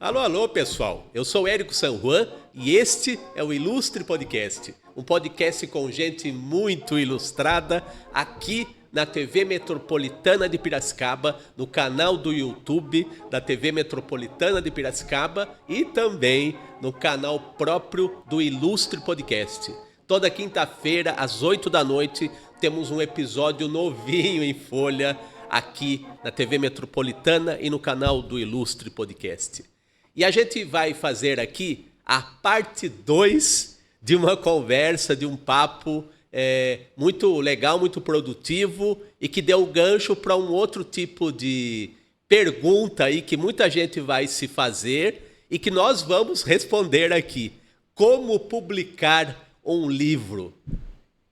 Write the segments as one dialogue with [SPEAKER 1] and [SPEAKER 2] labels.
[SPEAKER 1] Alô, alô, pessoal. Eu sou Érico San Juan e este é o Ilustre Podcast. Um podcast com gente muito ilustrada aqui na TV Metropolitana de Piracicaba, no canal do YouTube da TV Metropolitana de Piracicaba e também no canal próprio do Ilustre Podcast. Toda quinta-feira, às 8 da noite, temos um episódio novinho em folha aqui na TV Metropolitana e no canal do Ilustre Podcast. E a gente vai fazer aqui a parte 2 de uma conversa, de um papo muito legal, muito produtivo e que deu gancho para um outro tipo de pergunta aí que muita gente vai se fazer e que nós vamos responder aqui. Como publicar um livro?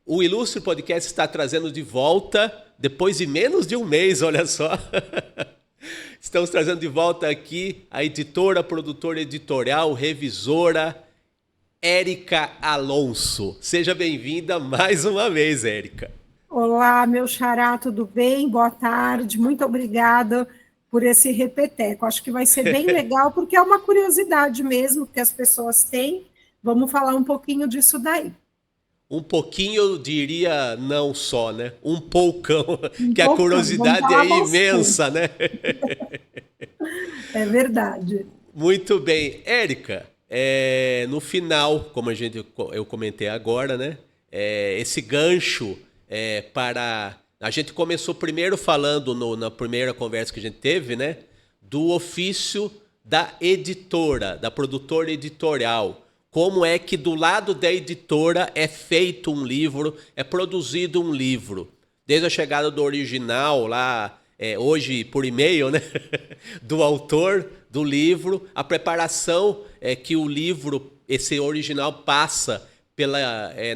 [SPEAKER 1] O Ilustre Podcast está trazendo de volta, depois de menos de um mês, olha só. Estamos trazendo de volta aqui a editora, produtora editorial, revisora, Érica Alonso. Seja bem-vinda mais uma vez, Érica.
[SPEAKER 2] Olá, meu xará, tudo bem? Boa tarde, muito obrigada por esse repeteco. Acho que vai ser bem legal, porque é uma curiosidade mesmo que as pessoas têm. Vamos falar um pouquinho disso daí.
[SPEAKER 1] Um pouquinho, eu diria, não só, né? Um poucão, que a curiosidade é imensa, né?
[SPEAKER 2] É verdade.
[SPEAKER 1] Muito bem. Érica, no final, como eu comentei agora, né? Esse gancho para... A gente começou primeiro falando, na primeira conversa que a gente teve, né? Do ofício da editora, da produtora editorial. Como é que do lado da editora é feito um livro, é produzido um livro. Desde a chegada do original lá, hoje por e-mail, né? Do autor do livro, a preparação que o livro, esse original, passa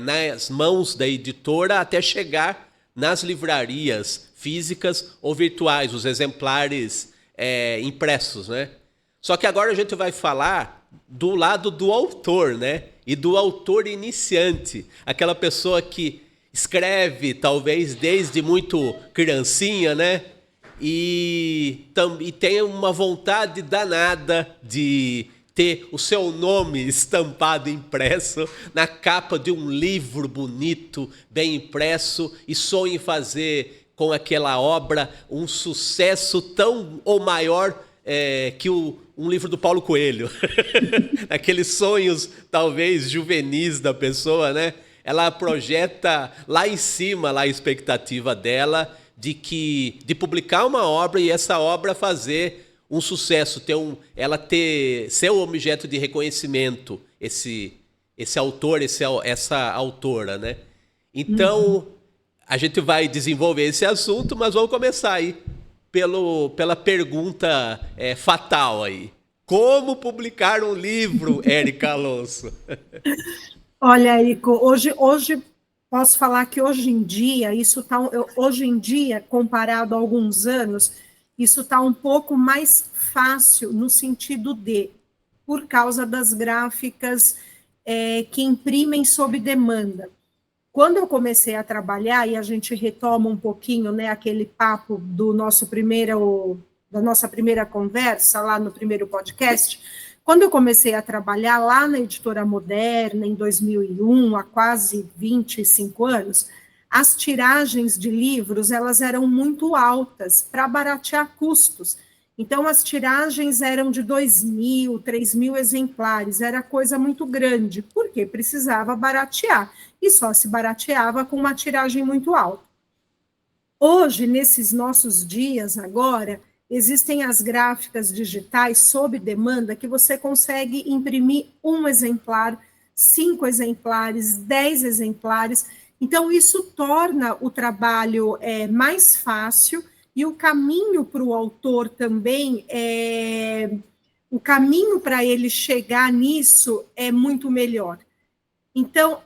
[SPEAKER 1] nas mãos da editora até chegar nas livrarias físicas ou virtuais, os exemplares impressos, né? Só que agora a gente vai falar do lado do autor, né? E do autor iniciante, aquela pessoa que escreve talvez desde muito criancinha, né? E tem uma vontade danada de ter o seu nome estampado, impresso na capa de um livro bonito, bem impresso, e sonha em fazer com aquela obra um sucesso tão ou maior que um livro do Paulo Coelho. Aqueles sonhos, talvez, juvenis da pessoa, né? Ela projeta lá em cima lá a expectativa dela de publicar uma obra e essa obra fazer um sucesso, ser um objeto de reconhecimento, esse autor, essa autora, né? Então, a gente vai desenvolver esse assunto, mas vamos começar aí pela pergunta fatal aí. Como publicar um livro, Érica Alonso?
[SPEAKER 2] Olha, Ico, hoje posso falar que hoje em dia, comparado a alguns anos, isso está um pouco mais fácil no sentido por causa das gráficas que imprimem sob demanda. Quando eu comecei a trabalhar, e a gente retoma um pouquinho, né, aquele papo da nossa primeira conversa, lá no primeiro podcast, quando eu comecei a trabalhar lá na Editora Moderna, em 2001, há quase 25 anos, as tiragens de livros elas eram muito altas para baratear custos. Então, as tiragens eram de 2.000, 3.000 exemplares, era coisa muito grande, porque precisava baratear, e só se barateava com uma tiragem muito alta. Hoje, nesses nossos dias agora, existem as gráficas digitais sob demanda que você consegue imprimir 1 exemplar, 5 exemplares, 10 exemplares. Então, isso torna o trabalho mais fácil e o caminho para o autor também, o caminho para ele chegar nisso é muito melhor. Então,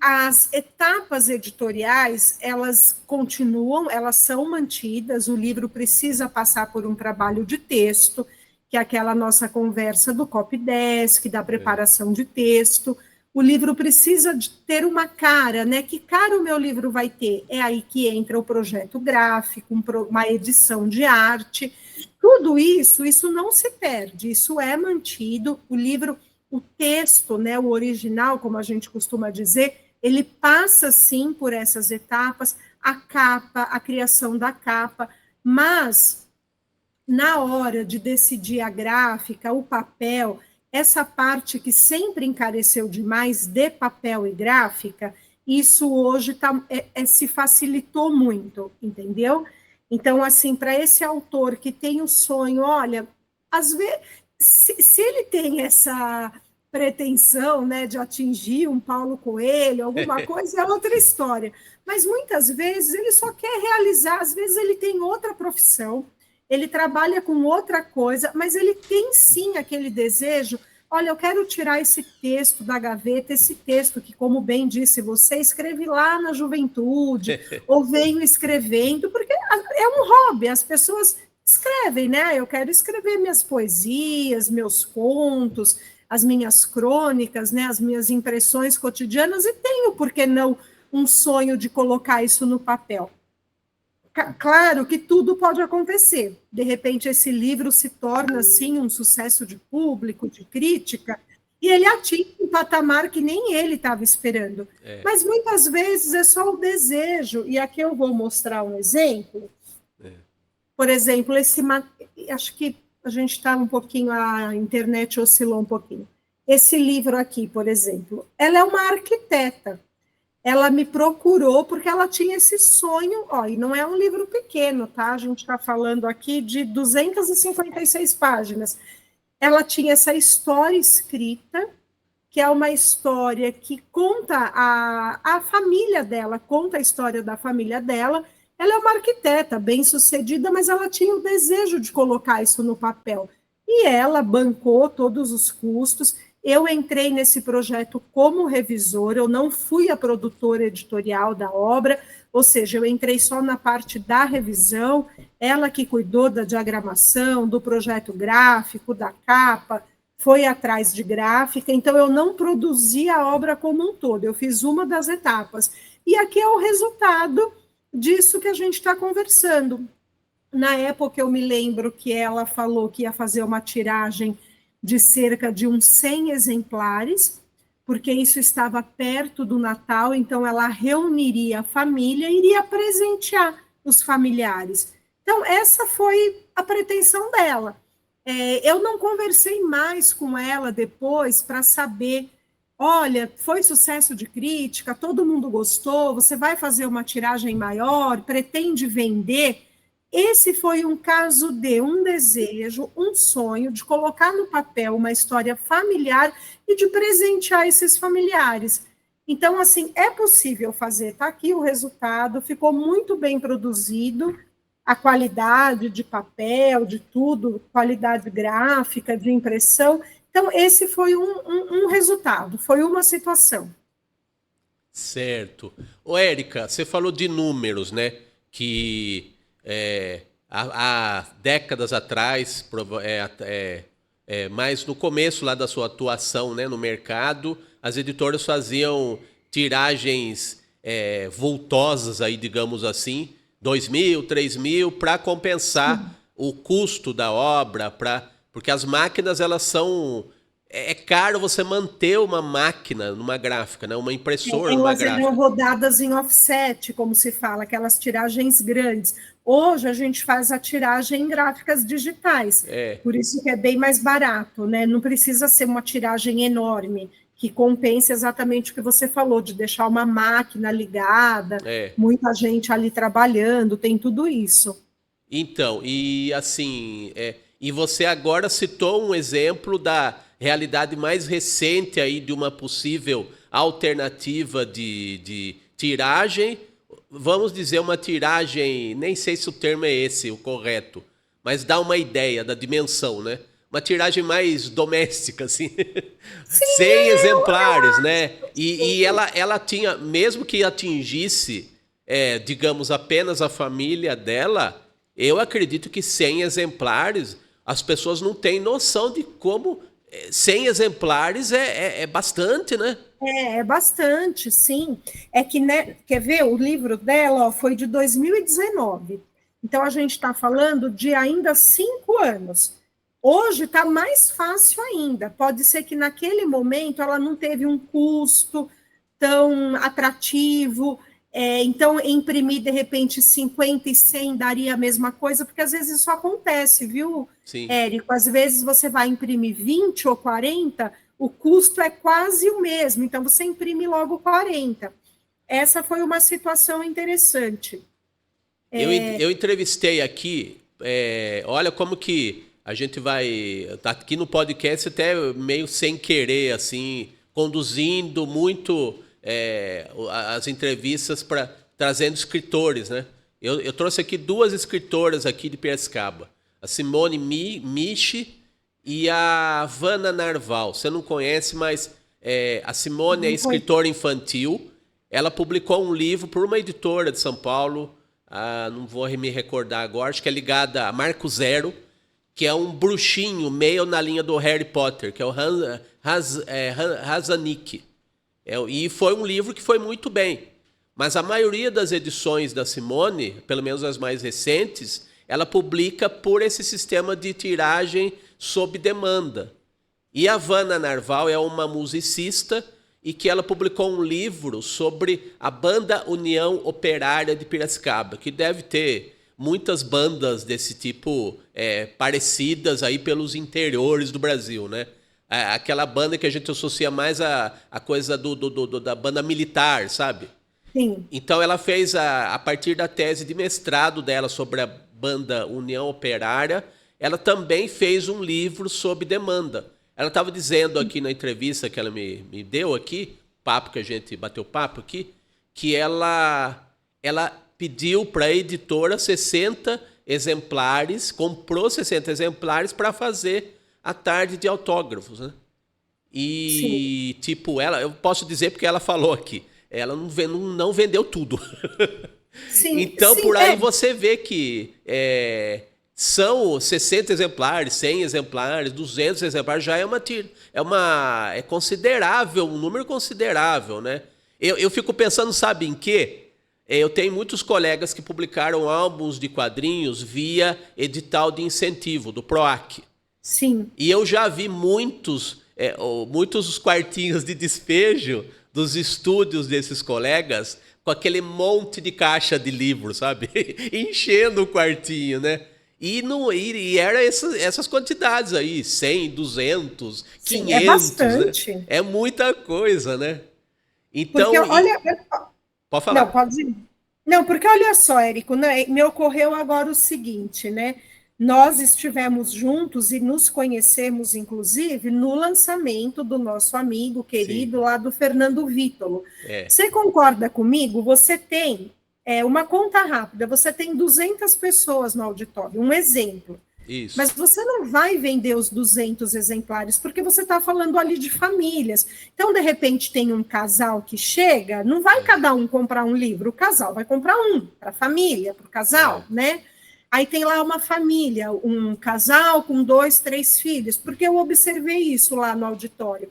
[SPEAKER 2] as etapas editoriais, elas continuam, elas são mantidas, o livro precisa passar por um trabalho de texto, que é aquela nossa conversa do copydesk, da preparação de texto. O livro precisa de ter uma cara, né? Que cara o meu livro vai ter? É aí que entra o projeto gráfico, uma edição de arte. tudo isso não se perde, isso é mantido, o livro, o texto, né, o original, como a gente costuma dizer, ele passa, sim, por essas etapas, a capa, a criação da capa, mas na hora de decidir a gráfica, o papel, essa parte que sempre encareceu demais de papel e gráfica, isso hoje se facilitou muito, entendeu? Então, assim, para esse autor que tem o sonho, olha, às vezes, se ele tem essa pretensão, né, de atingir um Paulo Coelho, alguma coisa, é outra história. Mas muitas vezes ele só quer realizar, às vezes ele tem outra profissão, ele trabalha com outra coisa, mas ele tem sim aquele desejo. Olha, eu quero tirar esse texto da gaveta, esse texto que, como bem disse você, escreve lá na juventude, ou venho escrevendo, porque é um hobby, as pessoas escrevem, né? Eu quero escrever minhas poesias, meus contos, as minhas crônicas, né? As minhas impressões cotidianas, e tenho, por que não, um sonho de colocar isso no papel. Claro que tudo pode acontecer. De repente, esse livro se torna, assim, um sucesso de público, de crítica, e ele atinge um patamar que nem ele estava esperando. Mas, muitas vezes, é só o desejo. E aqui eu vou mostrar um exemplo. Por exemplo, acho que a gente está um pouquinho, a internet oscilou um pouquinho. Esse livro aqui, por exemplo, ela é uma arquiteta. Ela me procurou porque ela tinha esse sonho, e não é um livro pequeno, tá? A gente está falando aqui de 256 páginas. Ela tinha essa história escrita, que é uma história que conta a família dela, conta a história da família dela. Ela é uma arquiteta bem-sucedida, mas ela tinha o desejo de colocar isso no papel. E ela bancou todos os custos. Eu entrei nesse projeto como revisora, eu não fui a produtora editorial da obra, ou seja, eu entrei só na parte da revisão, ela que cuidou da diagramação, do projeto gráfico, da capa, foi atrás de gráfica, então eu não produzi a obra como um todo, eu fiz uma das etapas. E aqui é o resultado disso que a gente está conversando. Na época, eu me lembro que ela falou que ia fazer uma tiragem de cerca de uns 100 exemplares, porque isso estava perto do Natal, então ela reuniria a família e iria presentear os familiares. Então, essa foi a pretensão dela. Eu não conversei mais com ela depois para saber, olha, foi sucesso de crítica, todo mundo gostou, você vai fazer uma tiragem maior, pretende vender? Esse foi um caso de um desejo, um sonho de colocar no papel uma história familiar e de presentear esses familiares. Então, assim, é possível fazer. Está aqui o resultado, ficou muito bem produzido, a qualidade de papel, de tudo, qualidade gráfica, de impressão. Então, esse foi um resultado, foi uma situação.
[SPEAKER 1] Certo. Ô, Érica, você falou de números, né? Que... há décadas atrás, mais no começo lá da sua atuação, né, no mercado, as editoras faziam tiragens vultosas, aí, digamos assim, 2.000, 3.000, para compensar o custo da obra, porque as máquinas, elas são... É caro você manter uma máquina numa gráfica, né? Uma impressora numa gráfica.
[SPEAKER 2] Elas eram rodadas em offset, como se fala, aquelas tiragens grandes. Hoje a gente faz a tiragem em gráficas digitais, por isso que é bem mais barato, né? Não precisa ser uma tiragem enorme, que compense exatamente o que você falou, de deixar uma máquina ligada, muita gente ali trabalhando, tem tudo isso.
[SPEAKER 1] Então, e assim, e você agora citou um exemplo da realidade mais recente aí de uma possível alternativa de tiragem, vamos dizer uma tiragem, nem sei se o termo é esse, o correto, mas dá uma ideia da dimensão, né? Uma tiragem mais doméstica, assim,
[SPEAKER 2] Sim,
[SPEAKER 1] 100 exemplares, né? E ela tinha, mesmo que atingisse, digamos, apenas a família dela, eu acredito que 100 exemplares, as pessoas não têm noção de como 100 exemplares é bastante, né?
[SPEAKER 2] É bastante, sim. É que, né, quer ver, o livro dela foi de 2019. Então, a gente está falando de ainda 5 anos. Hoje está mais fácil ainda. Pode ser que naquele momento ela não teve um custo tão atrativo. Então, imprimir, de repente, 50 e 100 daria a mesma coisa, porque às vezes isso acontece, viu,
[SPEAKER 1] Sim.
[SPEAKER 2] Érico? Às vezes você vai imprimir 20 ou 40, o custo é quase o mesmo, então você imprime logo 40. Essa foi uma situação interessante.
[SPEAKER 1] Eu entrevistei aqui, olha como que a gente vai, tá aqui no podcast até meio sem querer, assim, conduzindo muito as entrevistas trazendo escritores, né? Eu trouxe aqui 2 escritoras aqui de Piracicaba, a Simone Michi e a Vanna Narval. Você não conhece, mas a Simone é escritora infantil. Ela publicou um livro por uma editora de São Paulo, não vou me recordar agora, acho que é ligada a Marco Zero, que é um bruxinho meio na linha do Harry Potter, que é o Hazanik. E foi um livro que foi muito bem. Mas a maioria das edições da Simone, pelo menos as mais recentes, ela publica por esse sistema de tiragem sob demanda. E a Vanna Narval é uma musicista e que ela publicou um livro sobre a Banda União Operária de Piracicaba, que deve ter muitas bandas desse tipo parecidas aí pelos interiores do Brasil, né? Aquela banda que a gente associa mais a coisa da banda militar, sabe?
[SPEAKER 2] Sim.
[SPEAKER 1] Então ela fez, a partir da tese de mestrado dela sobre a Banda União Operária, ela também fez um livro sob demanda. Ela estava dizendo aqui na entrevista que ela me deu aqui, papo que a gente bateu papo aqui, que ela pediu para a editora 60 exemplares, comprou 60 exemplares para fazer a tarde de autógrafos, né? E, sim, tipo, eu posso dizer porque ela falou aqui, ela não vendeu tudo.
[SPEAKER 2] Sim,
[SPEAKER 1] então,
[SPEAKER 2] sim,
[SPEAKER 1] por aí você vê que são 60 exemplares, 100 exemplares, 200 exemplares, já é considerável, um número considerável, né? Eu fico pensando, sabe em quê? Eu tenho muitos colegas que publicaram álbuns de quadrinhos via edital de incentivo, do PROAC.
[SPEAKER 2] Sim.
[SPEAKER 1] E eu já vi muitos quartinhos de despejo dos estúdios desses colegas com aquele monte de caixa de livros, sabe? Enchendo o quartinho, né? E era essas quantidades aí, 100, 200, sim, 500. É
[SPEAKER 2] bastante.
[SPEAKER 1] Né? É muita coisa, né? Então,
[SPEAKER 2] porque, olha,
[SPEAKER 1] pode falar.
[SPEAKER 2] Não, pode ir. Não, porque olha só, Érico, né, me ocorreu agora o seguinte, né? Nós estivemos juntos e nos conhecemos, inclusive, no lançamento do nosso amigo querido, sim, lá do Fernando Vítolo. Você concorda comigo? Você tem uma conta rápida, você tem 200 pessoas no auditório, um exemplo.
[SPEAKER 1] Isso.
[SPEAKER 2] Mas você não vai vender os 200 exemplares, porque você está falando ali de famílias. Então, de repente, tem um casal que chega, não vai cada um comprar um livro, o casal vai comprar um, para a família, para o casal, né? Aí tem lá uma família, um casal com 2, 3 filhos, porque eu observei isso lá no auditório.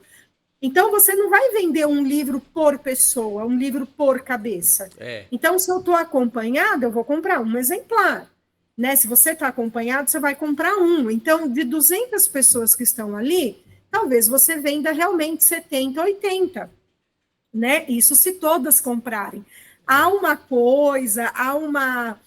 [SPEAKER 2] Então, você não vai vender um livro por pessoa, um livro por cabeça. Então, se eu estou acompanhada, eu vou comprar um exemplar. Né? Se você está acompanhado, você vai comprar um. Então, de 200 pessoas que estão ali, talvez você venda realmente 70, 80. Né? Isso se todas comprarem. Há uma coisa, há uma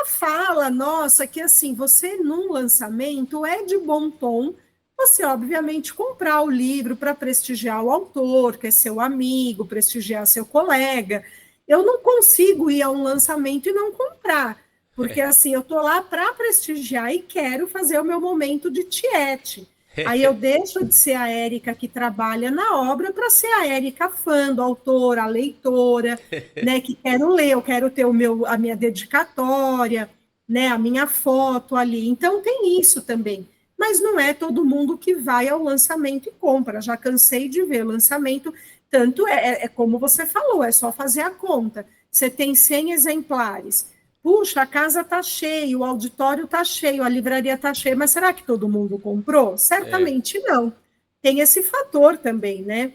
[SPEAKER 2] fala nossa que, assim, você num lançamento é de bom tom você, obviamente, comprar o livro para prestigiar o autor, que é seu amigo, prestigiar seu colega. Eu não consigo ir a um lançamento e não comprar. Porque, assim, eu estou lá para prestigiar e quero fazer o meu momento de tiete. Aí eu deixo de ser a Érica que trabalha na obra para ser a Érica fã do autor, a leitora, né, que quero ler, eu quero ter a minha dedicatória, né, a minha foto ali. Então, tem isso também. Mas não é todo mundo que vai ao lançamento e compra. Já cansei de ver lançamento, tanto como você falou, é só fazer a conta. Você tem 100 exemplares. Puxa, a casa está cheia, o auditório está cheio, a livraria está cheia, mas será que todo mundo comprou? Certamente não. Tem esse fator também, né?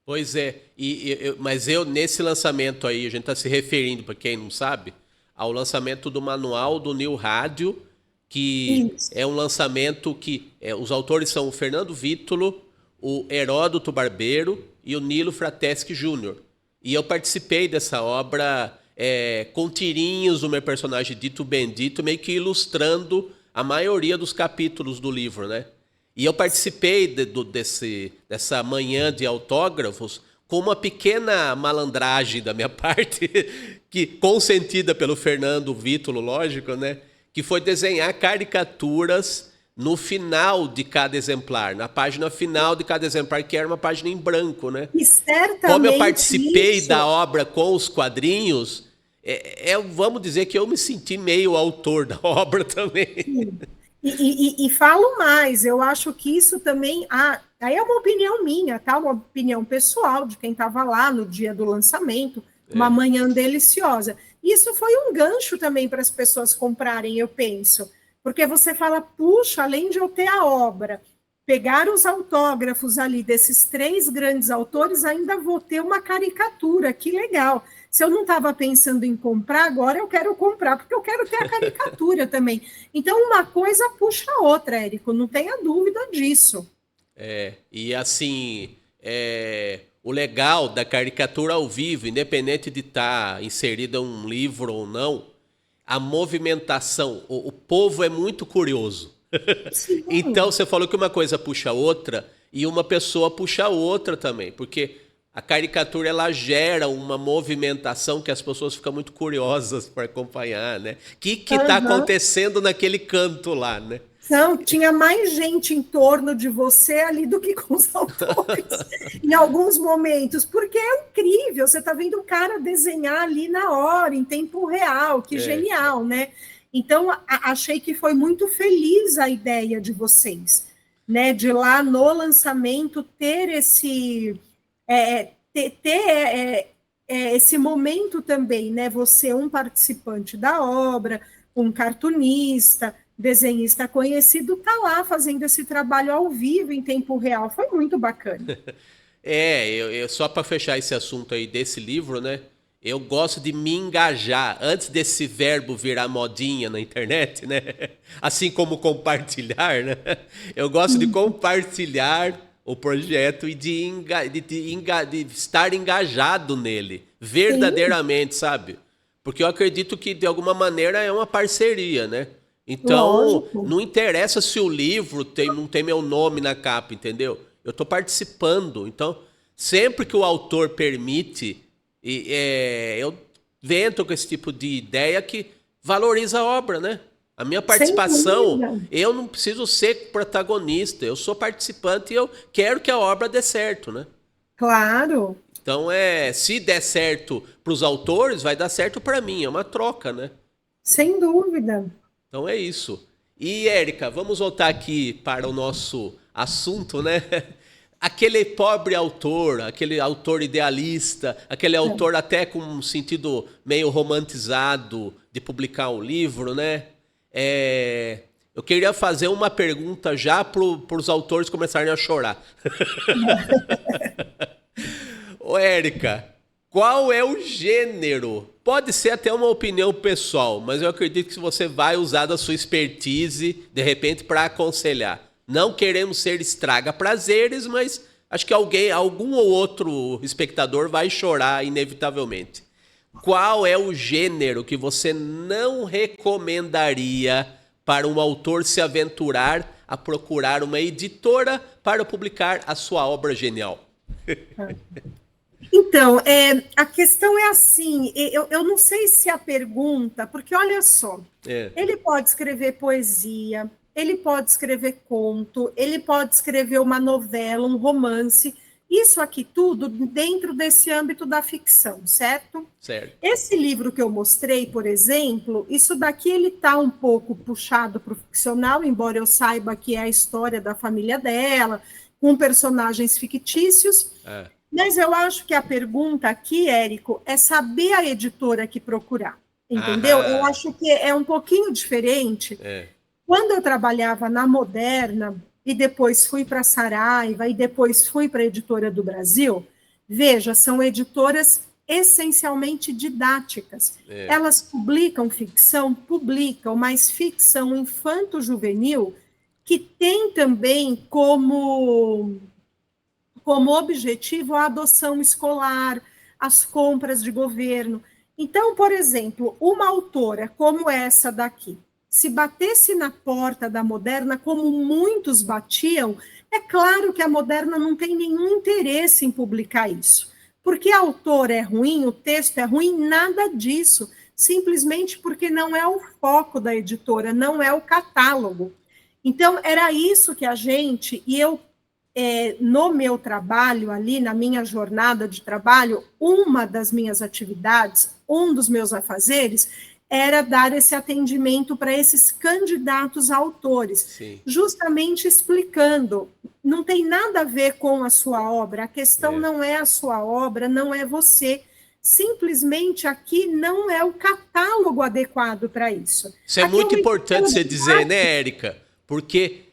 [SPEAKER 1] Pois é, mas nesse lançamento aí, a gente está se referindo, para quem não sabe, ao lançamento do manual do New Rádio, que é um lançamento que os autores são o Fernando Vítolo, o Heródoto Barbeiro e o Nilo Frateschi Júnior. E eu participei dessa obra com tirinhos do meu personagem Dito Bendito, meio que ilustrando a maioria dos capítulos do livro, né? E eu participei dessa manhã de autógrafos com uma pequena malandragem da minha parte, que consentida pelo Fernando Vítolo, lógico, né? Que foi desenhar caricaturas no final de cada exemplar, na página final de cada exemplar, que era uma página em branco, né?
[SPEAKER 2] E certamente
[SPEAKER 1] como eu participei da obra com os quadrinhos, vamos dizer que eu me senti meio autor da obra também.
[SPEAKER 2] E falo mais, eu acho que isso também, aí é uma opinião minha, tá? Uma opinião pessoal de quem estava lá no dia do lançamento, uma manhã deliciosa. Isso foi um gancho também para as pessoas comprarem, eu penso. Porque você fala, puxa, além de eu ter a obra, pegar os autógrafos ali desses 3 grandes autores, ainda vou ter uma caricatura, que legal. Se eu não estava pensando em comprar, agora eu quero comprar, porque eu quero ter a caricatura também. Então, uma coisa puxa a outra, Érico, não tenha dúvida disso.
[SPEAKER 1] E assim, o legal da caricatura ao vivo, independente de estar inserida um livro ou não, a movimentação, o povo é muito curioso. Então, você falou que uma coisa puxa a outra e uma pessoa puxa a outra também, porque a caricatura ela gera uma movimentação que as pessoas ficam muito curiosas para acompanhar, né? O que está acontecendo naquele canto lá, né?
[SPEAKER 2] Não, tinha mais gente em torno de você ali do que com os autores, em alguns momentos, porque é incrível, você está vendo o cara desenhar ali na hora, em tempo real, que genial, né? Então, achei que foi muito feliz a ideia de vocês, né? De lá no lançamento ter esse momento também, né? Você, um participante da obra, um cartunista, desenhista conhecido, está lá fazendo esse trabalho ao vivo, em tempo real. Foi muito bacana.
[SPEAKER 1] Só para fechar esse assunto aí desse livro, né? Eu gosto de me engajar antes desse verbo virar modinha na internet, né? Assim como compartilhar, né? Eu gosto de compartilhar o projeto e de estar engajado nele, verdadeiramente, sabe? Porque eu acredito que, de alguma maneira, é uma parceria, né? Então, não interessa se o livro não tem meu nome na capa, entendeu? Eu estou participando. Então, sempre que o autor permite, eu vento com esse tipo de ideia que valoriza a obra, né? A minha participação, eu não preciso ser protagonista, eu sou participante e eu quero que a obra dê certo, né?
[SPEAKER 2] Claro.
[SPEAKER 1] Então, se der certo para os autores, vai dar certo para mim, é uma troca, né?
[SPEAKER 2] Sem dúvida.
[SPEAKER 1] Então é isso. E, Érica, vamos voltar aqui para o nosso assunto, né? Aquele pobre autor, aquele autor idealista, aquele autor até com um sentido meio romantizado de publicar um livro, né? Eu queria fazer uma pergunta já para os autores começarem a chorar. Ô, Érica, qual é o gênero? Pode ser até uma opinião pessoal, mas eu acredito que você vai usar da sua expertise, de repente, para aconselhar. Não queremos ser estraga-prazeres, mas acho que algum ou outro espectador vai chorar inevitavelmente. Qual é o gênero que você não recomendaria para um autor se aventurar a procurar uma editora para publicar a sua obra genial?
[SPEAKER 2] Então, a questão é assim, eu não sei se a pergunta, porque olha só, ele pode escrever poesia, ele pode escrever conto, ele pode escrever uma novela, um romance, isso aqui tudo dentro desse âmbito da ficção, certo?
[SPEAKER 1] Certo.
[SPEAKER 2] Esse livro que eu mostrei, por exemplo, isso daqui ele está um pouco puxado para o ficcional, embora eu saiba que é a história da família dela, com personagens fictícios. Mas eu acho que a pergunta aqui, Érico, é saber a editora que procurar, entendeu? Eu acho que é um pouquinho diferente. Quando eu trabalhava na Moderna, e depois fui para a Saraiva, e depois fui para a Editora do Brasil, veja, são editoras essencialmente didáticas. Elas publicam ficção? Publicam, mas ficção infanto-juvenil, que tem também como objetivo a adoção escolar, as compras de governo. Então, por exemplo, uma autora como essa daqui, se batesse na porta da Moderna, como muitos batiam, é claro que a Moderna não tem nenhum interesse em publicar isso. Porque a autora é ruim, o texto é ruim, nada disso. Simplesmente porque não é o foco da editora, não é o catálogo. Então, era isso que a gente, e eu, no meu trabalho ali, na minha jornada de trabalho, uma das minhas atividades, um dos meus afazeres, era dar esse atendimento para esses candidatos a autores, Sim. justamente explicando, não tem nada a ver com a sua obra, a questão não é a sua obra, não é você, simplesmente aqui não é o catálogo adequado para isso.
[SPEAKER 1] Isso é aqui muito importante você dizer, né, Érica? Porque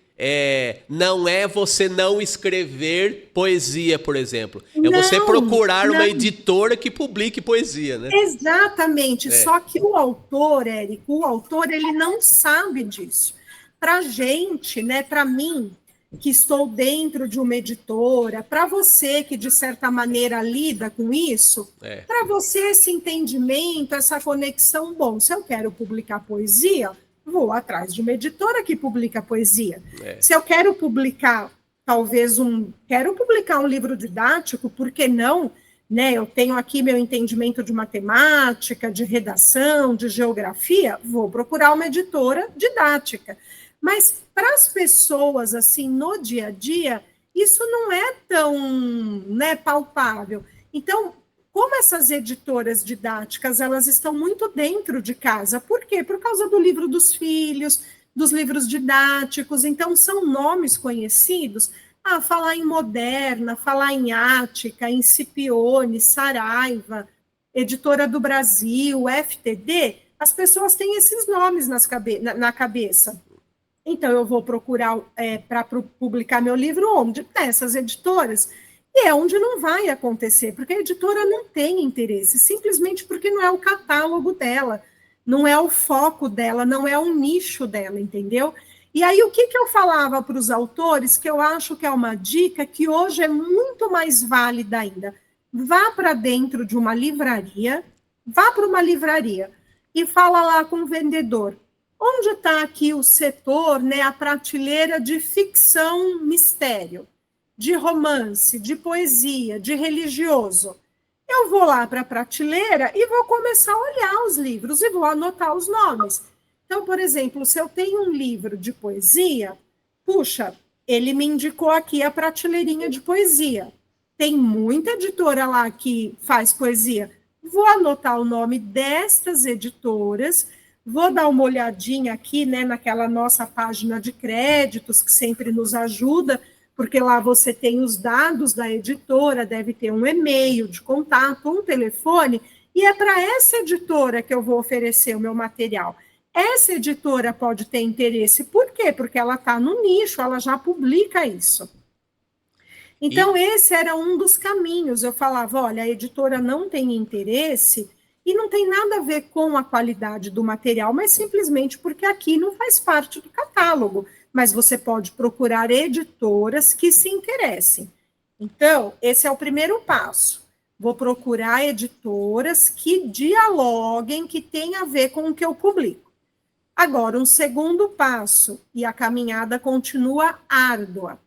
[SPEAKER 1] não é você não escrever poesia, por exemplo. É você procurar uma editora que publique poesia, né?
[SPEAKER 2] Exatamente. Só que o autor, Érico, ele não sabe disso. Para a gente, né, para mim, que estou dentro de uma editora, para você que, de certa maneira, lida com isso, para você esse entendimento, essa conexão, bom, se eu quero publicar poesia, vou atrás de uma editora que publica poesia. Se eu quero publicar, quero publicar um livro didático, por que não? Né? Eu tenho aqui meu entendimento de matemática, de redação, de geografia, vou procurar uma editora didática. Mas para as pessoas, assim, no dia a dia, isso não é tão, né, palpável. Então, como essas editoras didáticas, elas estão muito dentro de casa. Por quê? Por causa do livro dos filhos, dos livros didáticos. Então, são nomes conhecidos. Falar em Moderna, falar em Ática, em Scipione, Saraiva, Editora do Brasil, FTD, as pessoas têm esses nomes na cabeça. Então, eu vou procurar para publicar meu livro onde? Nessas editoras. E é onde não vai acontecer, porque a editora não tem interesse, simplesmente porque não é o catálogo dela, não é o foco dela, não é o nicho dela, entendeu? E aí, o que eu falava para os autores, que eu acho que é uma dica que hoje é muito mais válida ainda. Vá para dentro de uma livraria, vá para uma livraria e fala lá com o vendedor. Onde está aqui o setor, né, a prateleira de ficção mistério? De romance, de poesia, de religioso. Eu vou lá para a prateleira e vou começar a olhar os livros e vou anotar os nomes. Então, por exemplo, se eu tenho um livro de poesia, puxa, ele me indicou aqui a prateleirinha de poesia. Tem muita editora lá que faz poesia. Vou anotar o nome destas editoras, vou dar uma olhadinha aqui, né, naquela nossa página de créditos, que sempre nos ajuda, porque lá você tem os dados da editora, deve ter um e-mail de contato, um telefone, e é para essa editora que eu vou oferecer o meu material. Essa editora pode ter interesse, por quê? Porque ela está no nicho, ela já publica isso. Então, esse era um dos caminhos. Eu falava, olha, a editora não tem interesse, e não tem nada a ver com a qualidade do material, mas simplesmente porque aqui não faz parte do catálogo. Mas você pode procurar editoras que se interessem. Então, esse é o primeiro passo. Vou procurar editoras que dialoguem, que tenham a ver com o que eu publico. Agora, um segundo passo, e a caminhada continua árdua.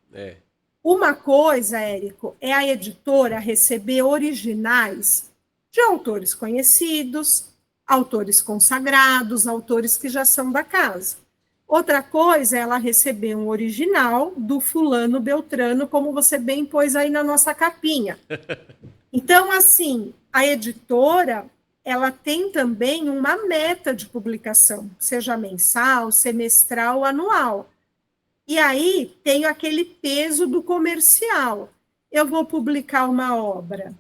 [SPEAKER 2] Uma coisa, Érico, é a editora receber originais de autores conhecidos, autores consagrados, autores que já são da casa. Outra coisa é ela receber um original do fulano Beltrano, como você bem pôs aí na nossa capinha. Então, assim, a editora, ela tem também uma meta de publicação, seja mensal, semestral, anual. E aí tem aquele peso do comercial. Eu vou publicar uma obra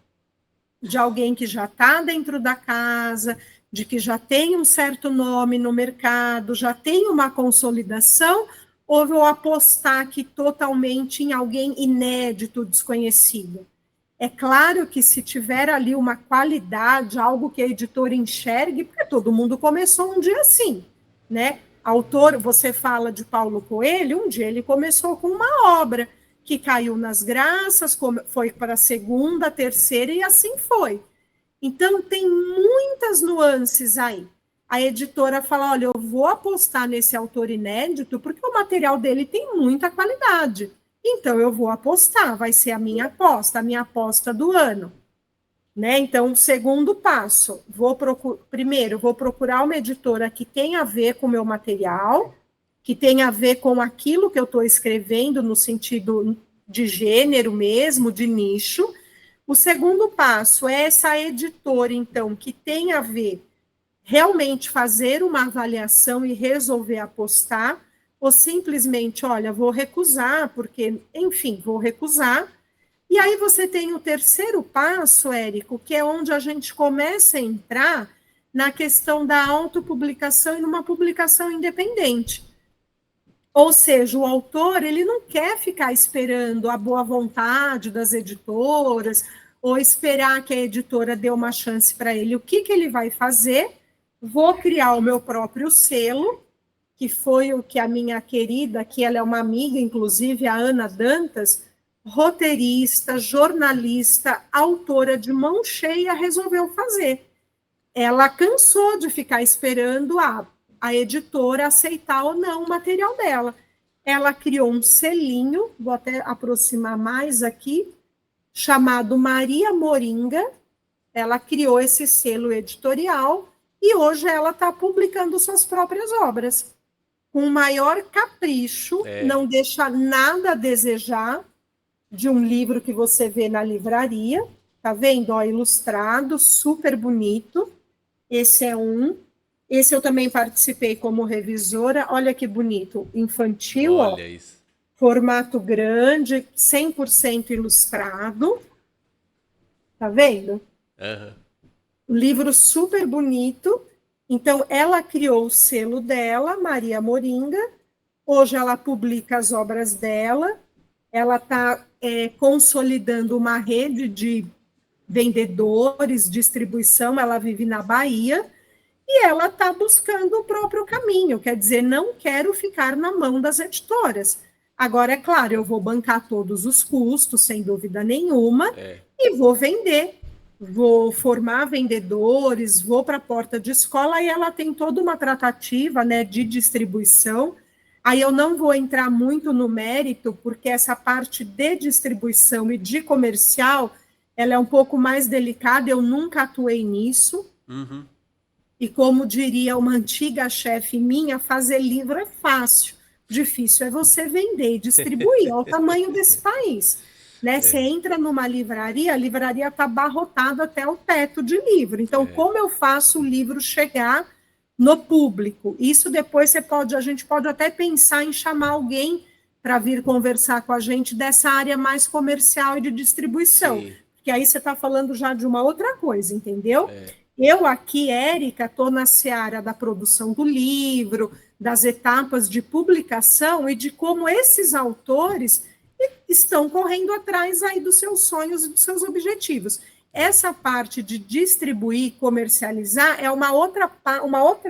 [SPEAKER 2] de alguém que já está dentro da casa, de que já tem um certo nome no mercado, já tem uma consolidação, ou vou apostar aqui totalmente em alguém inédito, desconhecido? É claro que se tiver ali uma qualidade, algo que a editora enxergue, porque todo mundo começou um dia assim, né? Autor, você fala de Paulo Coelho, um dia ele começou com uma obra que caiu nas graças, foi para a segunda, terceira e assim foi. Então, tem muitas nuances aí. A editora fala, olha, eu vou apostar nesse autor inédito porque o material dele tem muita qualidade. Então, eu vou apostar, vai ser a minha aposta do ano. Né? Então, segundo passo, primeiro, vou procurar uma editora que tenha a ver com o meu material, que tenha a ver com aquilo que eu estou escrevendo no sentido de gênero mesmo, de nicho. O segundo passo é essa editora, então, que tem a ver realmente fazer uma avaliação e resolver apostar, ou simplesmente, olha, vou recusar, porque, enfim, vou recusar. E aí você tem o terceiro passo, Érico, que é onde a gente começa a entrar na questão da autopublicação e numa publicação independente. Ou seja, o autor ele não quer ficar esperando a boa vontade das editoras ou esperar que a editora dê uma chance para ele. O que ele vai fazer? Vou criar o meu próprio selo, que foi o que a minha querida, que ela é uma amiga, inclusive, a Ana Dantas, roteirista, jornalista, autora de mão cheia, resolveu fazer. Ela cansou de ficar esperando a editora aceitar ou não o material dela. Ela criou um selinho, vou até aproximar mais aqui, chamado Maria Moringa. Ela criou esse selo editorial e hoje ela está publicando suas próprias obras. Com o maior capricho, não deixa nada a desejar de um livro que você vê na livraria. Tá vendo? Ó, ilustrado, super bonito. Esse é um. Esse eu também participei como revisora. Olha que bonito. Infantil,
[SPEAKER 1] olha
[SPEAKER 2] ó.
[SPEAKER 1] Isso.
[SPEAKER 2] Formato grande, 100% ilustrado. Tá vendo?
[SPEAKER 1] Uhum.
[SPEAKER 2] Um livro super bonito. Então, ela criou o selo dela, Maria Moringa. Hoje ela publica as obras dela. Ela está consolidando uma rede de vendedores, distribuição. Ela vive na Bahia. E ela está buscando o próprio caminho, quer dizer, não quero ficar na mão das editoras. Agora, é claro, eu vou bancar todos os custos, sem dúvida nenhuma, e vou vender. Vou formar vendedores, vou para a porta de escola, e ela tem toda uma tratativa, né, de distribuição. Aí eu não vou entrar muito no mérito, porque essa parte de distribuição e de comercial, ela é um pouco mais delicada, eu nunca atuei nisso.
[SPEAKER 1] Uhum.
[SPEAKER 2] E como diria uma antiga chefe minha, fazer livro é fácil, difícil é você vender e distribuir, olha o tamanho desse país. Né? Você entra numa livraria, a livraria está abarrotada até o teto de livro. Então, como eu faço o livro chegar no público? Isso depois a gente pode até pensar em chamar alguém para vir conversar com a gente dessa área mais comercial e de distribuição. Sim. Porque aí você está falando já de uma outra coisa, entendeu? Eu aqui, Érica, estou na seara da produção do livro, das etapas de publicação e de como esses autores estão correndo atrás aí dos seus sonhos e dos seus objetivos. Essa parte de distribuir, comercializar, é uma outra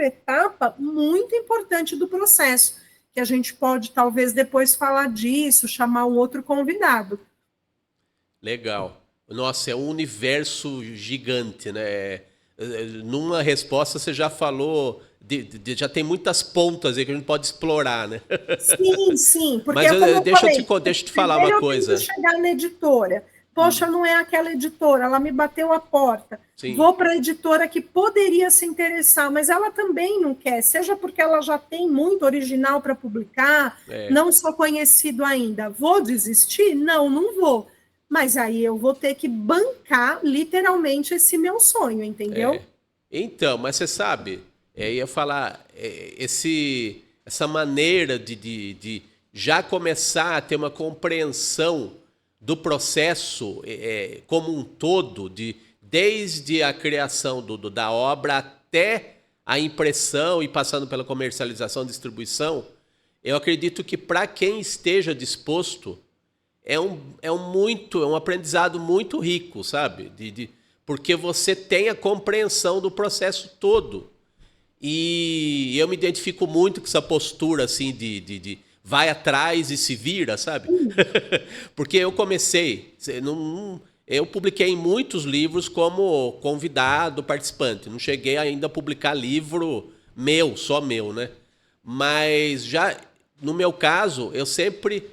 [SPEAKER 2] etapa muito importante do processo, que a gente pode, talvez, depois falar disso, chamar um outro convidado.
[SPEAKER 1] Legal. Nossa, é um universo gigante, né? Numa resposta você já falou, já tem muitas pontas aí que a gente pode explorar, né?
[SPEAKER 2] Sim, porque
[SPEAKER 1] mas deixa eu te falar uma coisa.
[SPEAKER 2] Eu chegar na editora, poxa, não é aquela editora, ela me bateu a porta. Sim. Vou para a editora que poderia se interessar, mas ela também não quer, seja porque ela já tem muito original para publicar, não sou conhecido ainda. Vou desistir? Não vou. Mas aí eu vou ter que bancar literalmente esse meu sonho, entendeu?
[SPEAKER 1] Então, mas você sabe, ia falar, essa maneira de já começar a ter uma compreensão do processo como um todo, desde a criação da obra até a impressão e passando pela comercialização e distribuição, eu acredito que para quem esteja disposto, é um aprendizado muito rico, sabe? Porque você tem a compreensão do processo todo. E eu me identifico muito com essa postura assim de vai atrás e se vira, sabe? Porque eu comecei, eu publiquei muitos livros como convidado, participante. Não cheguei ainda a publicar livro meu, só meu, né? Mas já no meu caso, eu sempre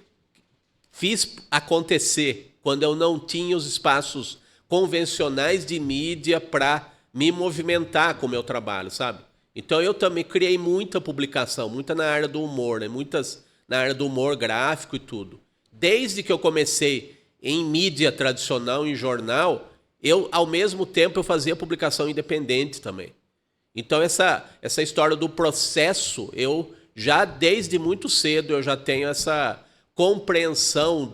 [SPEAKER 1] fiz acontecer quando eu não tinha os espaços convencionais de mídia para me movimentar com o meu trabalho, sabe? Então eu também criei muita publicação, muita na área do humor, né? Muitas na área do humor gráfico e tudo. Desde que eu comecei em mídia tradicional, em jornal, ao mesmo tempo eu fazia publicação independente também. Então essa história do processo, eu já desde muito cedo eu já tenho essa compreensão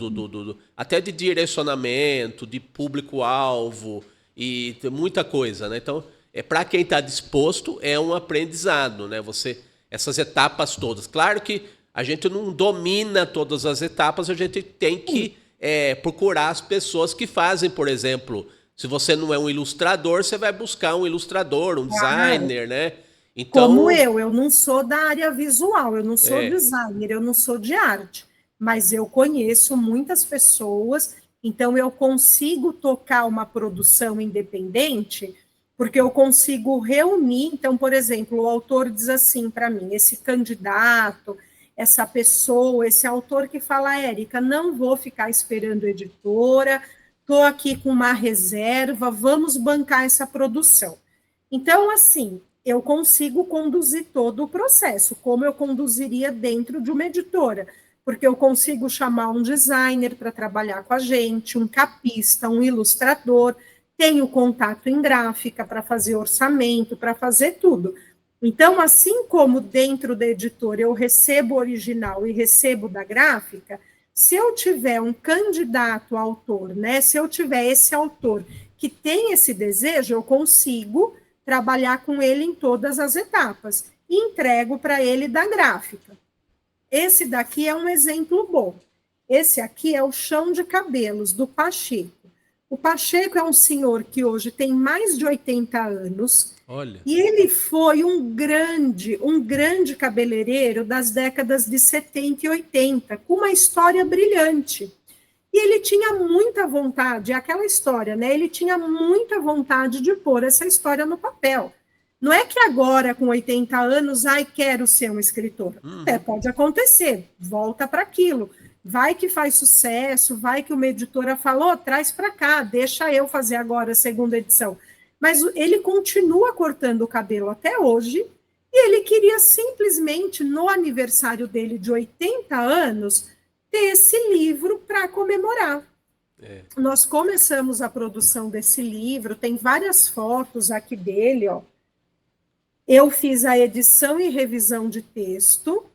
[SPEAKER 1] até de direcionamento, de público-alvo e muita coisa, né? Então, para quem está disposto, é um aprendizado, né? Essas etapas todas. Claro que a gente não domina todas as etapas, a gente tem que procurar as pessoas que fazem, por exemplo, se você não é um ilustrador, você vai buscar um ilustrador, um designer, né?
[SPEAKER 2] Então, como eu não sou da área visual, eu não sou designer, eu não sou de arte, mas eu conheço muitas pessoas, então eu consigo tocar uma produção independente, porque eu consigo reunir. Então, por exemplo, o autor diz assim para mim, esse candidato, essa pessoa, esse autor que fala, Érica, não vou ficar esperando editora, estou aqui com uma reserva, vamos bancar essa produção. Então, assim, eu consigo conduzir todo o processo, como eu conduziria dentro de uma editora, porque eu consigo chamar um designer para trabalhar com a gente, um capista, um ilustrador, tenho contato em gráfica para fazer orçamento, para fazer tudo. Então, assim como dentro da editora eu recebo o original e recebo da gráfica, se eu tiver um candidato autor, né, se eu tiver esse autor que tem esse desejo, eu consigo trabalhar com ele em todas as etapas e entrego para ele da gráfica. Esse daqui é um exemplo bom. Esse aqui é o Chão de Cabelos, do Pacheco. O Pacheco é um senhor que hoje tem mais de 80 anos.
[SPEAKER 1] Olha.
[SPEAKER 2] E ele foi um grande cabeleireiro das décadas de 70 e 80, com uma história brilhante. E ele tinha muita vontade, aquela história, né? Ele tinha muita vontade de pôr essa história no papel. Não é que agora, com 80 anos, quero ser um escritor. Até pode acontecer, volta para aquilo. Vai que faz sucesso, vai que uma editora falou, traz para cá, deixa eu fazer agora a segunda edição. Mas ele continua cortando o cabelo até hoje, e ele queria simplesmente, no aniversário dele de 80 anos, ter esse livro para comemorar. Nós começamos a produção desse livro, tem várias fotos aqui dele, ó. Eu fiz a edição e revisão de texto,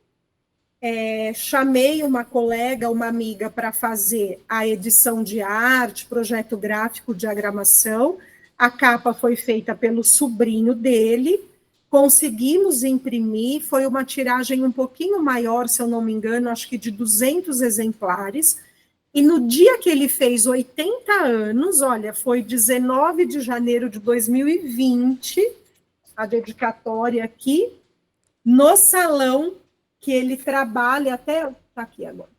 [SPEAKER 2] chamei uma colega, uma amiga, para fazer a edição de arte, projeto gráfico, diagramação. A capa foi feita pelo sobrinho dele, conseguimos imprimir, foi uma tiragem um pouquinho maior, se eu não me engano, acho que de 200 exemplares, e no dia que ele fez 80 anos, olha, foi 19 de janeiro de 2020, a dedicatória aqui, no salão que ele trabalha até... Está aqui agora.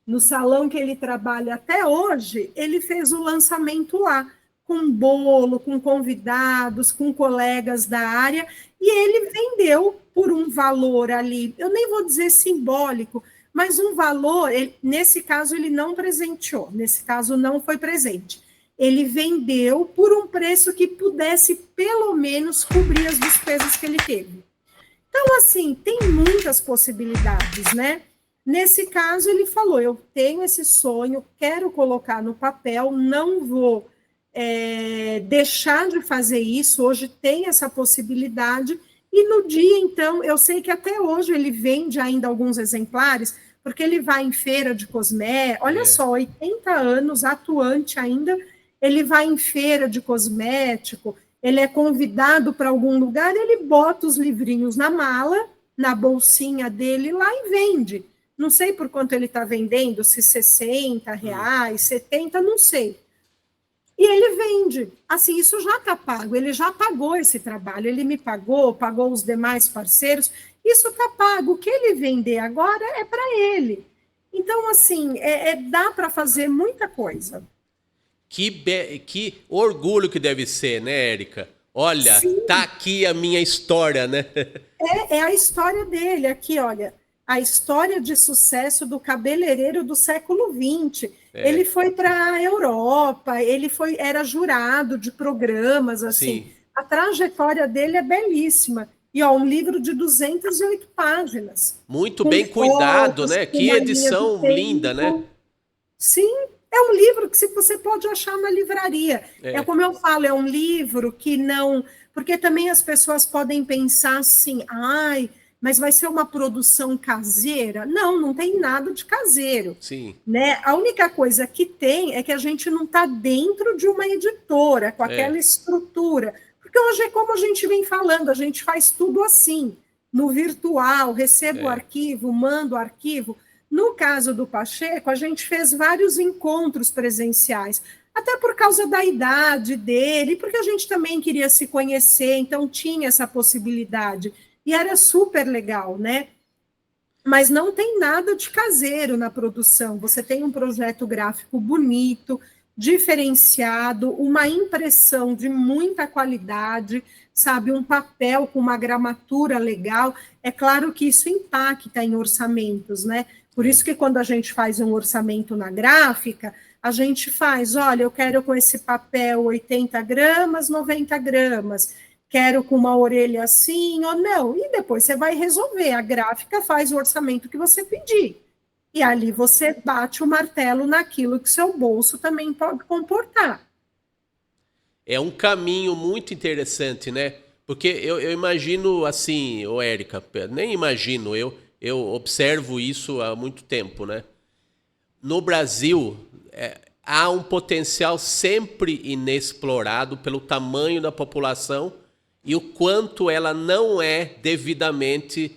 [SPEAKER 2] No salão que ele trabalha até hoje, ele fez o lançamento lá, com bolo, com convidados, com colegas da área, e ele vendeu por um valor ali, eu nem vou dizer simbólico, mas um valor, nesse caso ele não presenteou, nesse caso não foi presente. Ele vendeu por um preço que pudesse, pelo menos, cobrir as despesas que ele teve. Então, assim, tem muitas possibilidades, né? Nesse caso, ele falou, eu tenho esse sonho, quero colocar no papel, não vou deixar de fazer isso, hoje tem essa possibilidade, e no dia, então, eu sei que até hoje ele vende ainda alguns exemplares, porque ele vai em feira de cosmético, olha só, 80 anos, atuante ainda, ele vai em feira de cosmético, ele é convidado para algum lugar, ele bota os livrinhos na mala, na bolsinha dele lá e vende. Não sei por quanto ele está vendendo, se R$ 60, 70, não sei. E ele vende. Assim, isso já está pago, ele já pagou esse trabalho, ele me pagou os demais parceiros, isso está pago. O que ele vender agora é para ele. Então, assim, dá para fazer muita coisa.
[SPEAKER 1] Que orgulho que deve ser, né, Érica? Olha,
[SPEAKER 2] Sim.
[SPEAKER 1] Tá aqui a minha história, né?
[SPEAKER 2] É a história dele aqui, olha. A história de sucesso do cabeleireiro do século XX. Ele foi para a Europa, era jurado de programas, assim.
[SPEAKER 1] Sim.
[SPEAKER 2] A trajetória dele é belíssima. E, ó, um livro de 208 páginas.
[SPEAKER 1] Muito
[SPEAKER 2] Com
[SPEAKER 1] bem cuidado,
[SPEAKER 2] fotos,
[SPEAKER 1] né?
[SPEAKER 2] com
[SPEAKER 1] Que
[SPEAKER 2] uma linha do
[SPEAKER 1] edição linda, né?
[SPEAKER 2] tempo. Sim, é um livro que você pode achar na livraria. É como eu falo, é um livro que não... Porque também as pessoas podem pensar assim, ai, mas vai ser uma produção caseira? Não, não tem nada de caseiro.
[SPEAKER 1] Sim.
[SPEAKER 2] Né? A única coisa que tem é que a gente não está dentro de uma editora, com aquela estrutura. Porque hoje é como a gente vem falando, a gente faz tudo assim, no virtual, recebo o arquivo, mando o arquivo. No caso do Pacheco, a gente fez vários encontros presenciais, até por causa da idade dele, porque a gente também queria se conhecer, então tinha essa possibilidade. E era super legal, né? Mas não tem nada de caseiro na produção. Você tem um projeto gráfico bonito, diferenciado, uma impressão de muita qualidade, sabe? Um papel com uma gramatura legal. É claro que isso impacta em orçamentos, né? Por isso que quando a gente faz um orçamento na gráfica, a gente faz, olha, eu quero com esse papel 80 gramas, 90 gramas, quero com uma orelha assim ou não, e depois você vai resolver, a gráfica faz o orçamento que você pedir, e ali você bate o martelo naquilo que seu bolso também pode comportar.
[SPEAKER 1] É um caminho muito interessante, né? Porque eu imagino assim, ô Érica, nem imagino, eu observo isso há muito tempo, né? No Brasil, há um potencial sempre inexplorado pelo tamanho da população e o quanto ela não é devidamente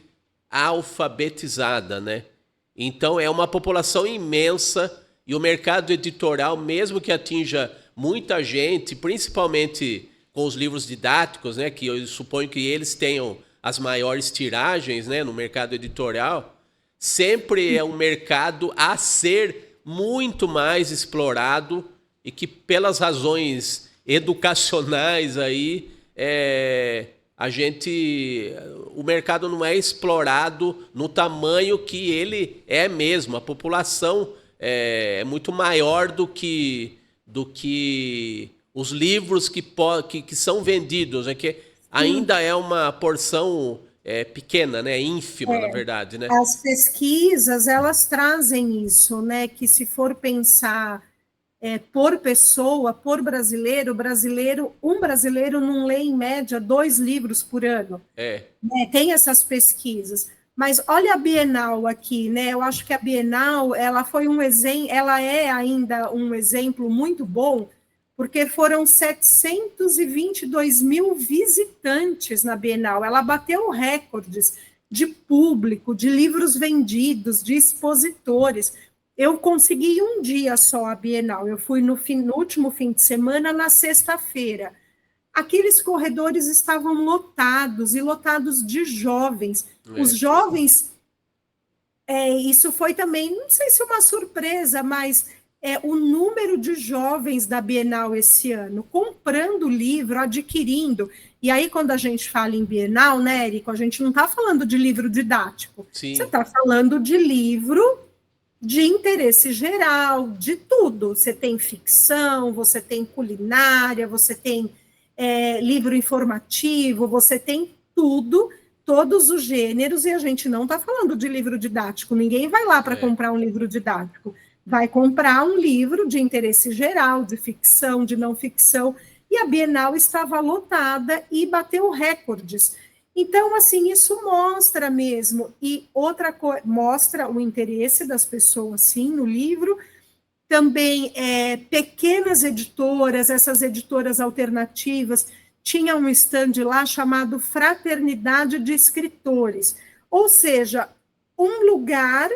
[SPEAKER 1] alfabetizada, né? Então, é uma população imensa e o mercado editorial, mesmo que atinja muita gente, principalmente com os livros didáticos, né, que eu suponho que eles tenham as maiores tiragens, né, no mercado editorial, sempre é um mercado a ser muito mais explorado e que pelas razões educacionais aí o mercado não é explorado no tamanho que ele é mesmo. A população é muito maior do que os livros que são vendidos, né? Que ainda é uma porção pequena, né? Ínfima, na verdade, né?
[SPEAKER 2] As pesquisas, elas trazem isso, né? Que se for pensar por pessoa, por brasileiro, um brasileiro não lê em média 2 livros por ano. Né? Tem essas pesquisas. Mas olha a Bienal aqui, né? Eu acho que a Bienal, ela foi um exemplo, ela é ainda um exemplo muito bom, porque foram 722 mil visitantes na Bienal. Ela bateu recordes de público, de livros vendidos, de expositores. Eu consegui um dia só a Bienal. Eu fui no último fim de semana, na sexta-feira. Aqueles corredores estavam lotados, e lotados de jovens. Os jovens, isso foi também, não sei se uma surpresa, mas o número de jovens da Bienal esse ano, comprando livro, adquirindo. E aí, quando a gente fala em Bienal, né, Érico, a gente não está falando de livro didático.
[SPEAKER 1] Sim.
[SPEAKER 2] Você está falando de livro de interesse geral, de tudo. Você tem ficção, você tem culinária, você tem livro informativo, você tem tudo, todos os gêneros, e a gente não está falando de livro didático. Ninguém vai lá para comprar um livro didático. Vai comprar um livro de interesse geral, de ficção, de não ficção, e a Bienal estava lotada e bateu recordes. Então, assim, isso mostra mesmo, e outra coisa, mostra o interesse das pessoas, sim, no livro. Também pequenas editoras, essas editoras alternativas, tinha um stand lá chamado Fraternidade de Escritores, ou seja, um lugar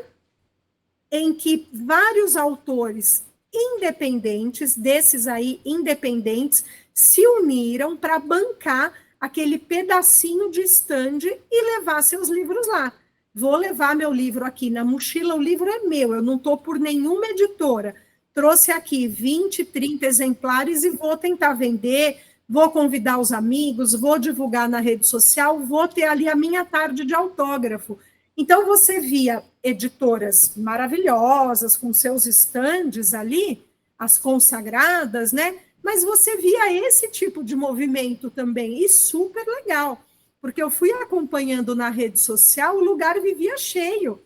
[SPEAKER 2] em que vários autores independentes, desses aí independentes, se uniram para bancar aquele pedacinho de estande e levar seus livros lá. Vou levar meu livro aqui na mochila, o livro é meu, eu não estou por nenhuma editora. Trouxe aqui 20, 30 exemplares e vou tentar vender, vou convidar os amigos, vou divulgar na rede social, vou ter ali a minha tarde de autógrafo. Então, você via editoras maravilhosas, com seus estandes ali, as consagradas, né? Mas você via esse tipo de movimento também, e super legal, porque eu fui acompanhando na rede social, o lugar vivia cheio,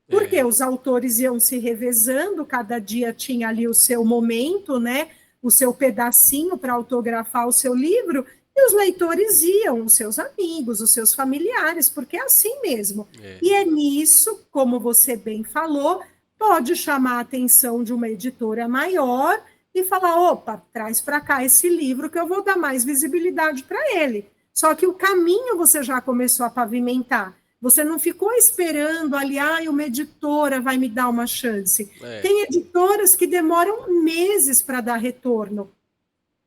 [SPEAKER 2] porque os autores iam se revezando, cada dia tinha ali o seu momento, né? O seu pedacinho para autografar o seu livro, e os leitores iam, os seus amigos, os seus familiares, porque é assim mesmo. E é nisso, como você bem falou, pode chamar a atenção de uma editora maior e falar, opa, traz para cá esse livro que eu vou dar mais visibilidade para ele. Só que o caminho você já começou a pavimentar. Você não ficou esperando ali, uma editora vai me dar uma chance. Tem editoras que demoram meses para dar retorno.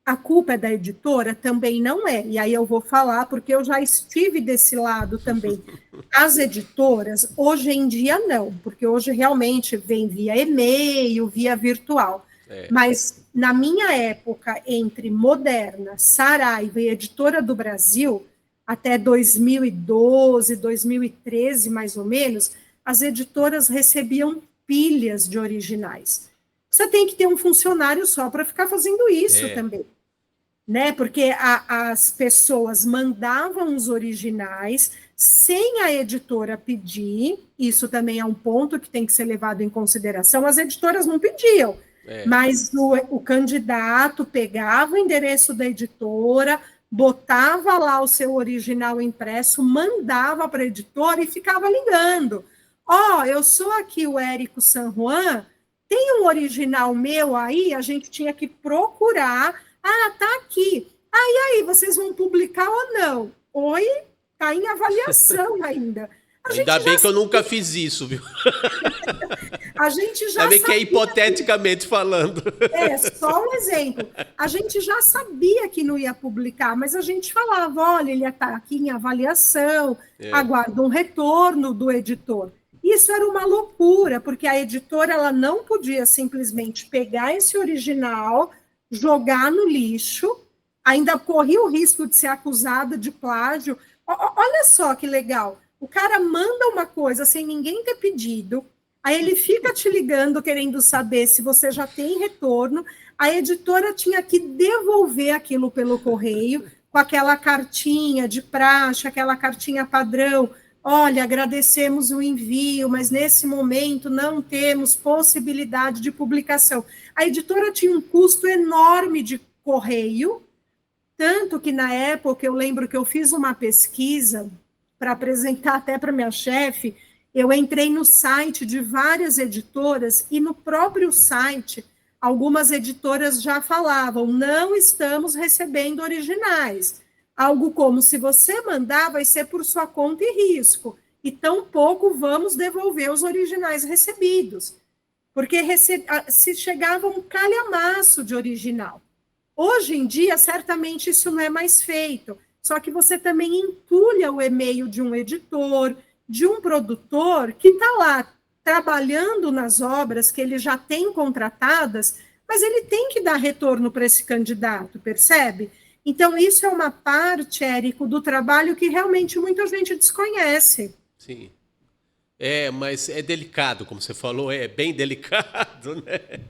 [SPEAKER 2] A culpa é da editora? Também não é. E aí eu vou falar, porque eu já estive desse lado também. As editoras, hoje em dia, não, porque hoje realmente vem via e-mail, via virtual. Mas na minha época, entre Moderna, Saraiva e Editora do Brasil, até 2012, 2013, mais ou menos, as editoras recebiam pilhas de originais. Você tem que ter um funcionário só para ficar fazendo isso também, né? Porque as pessoas mandavam os originais sem a editora pedir, isso também é um ponto que tem que ser levado em consideração, as editoras não pediam, mas o candidato pegava o endereço da editora, botava lá o seu original impresso, mandava para a editora e ficava ligando. Eu sou aqui o Érico San Juan, tem um original meu aí, a gente tinha que procurar. Tá aqui. Aí, vocês vão publicar ou não? Oi? Está em avaliação ainda.
[SPEAKER 1] Ainda bem que eu nunca fiz isso, viu?
[SPEAKER 2] A gente já
[SPEAKER 1] sabia. Ainda bem que é hipoteticamente falando.
[SPEAKER 2] Só um exemplo. A gente já sabia que não ia publicar, mas a gente falava, olha, ele está aqui em avaliação, aguarda um retorno do editor. Isso era uma loucura, porque a editora ela não podia simplesmente pegar esse original, jogar no lixo, ainda corria o risco de ser acusada de plágio. Olha só que legal, o cara manda uma coisa sem ninguém ter pedido, aí ele fica te ligando querendo saber se você já tem retorno, a editora tinha que devolver aquilo pelo correio, com aquela cartinha de praxe, aquela cartinha padrão, olha, agradecemos o envio, mas nesse momento não temos possibilidade de publicação. A editora tinha um custo enorme de correio, tanto que na época eu lembro que eu fiz uma pesquisa para apresentar até para minha chefe, eu entrei no site de várias editoras e no próprio site algumas editoras já falavam, não estamos recebendo originais. Algo como, se você mandar, vai ser por sua conta e risco, e tampouco vamos devolver os originais recebidos, porque se chegava um calhamaço de original. Hoje em dia, certamente, isso não é mais feito, só que você também entulha o e-mail de um editor, de um produtor que está lá trabalhando nas obras que ele já tem contratadas, mas ele tem que dar retorno para esse candidato, percebe? Então, isso é uma parte, Érico, do trabalho que realmente muita gente desconhece.
[SPEAKER 1] Sim. Mas é delicado, como você falou, é bem delicado, né?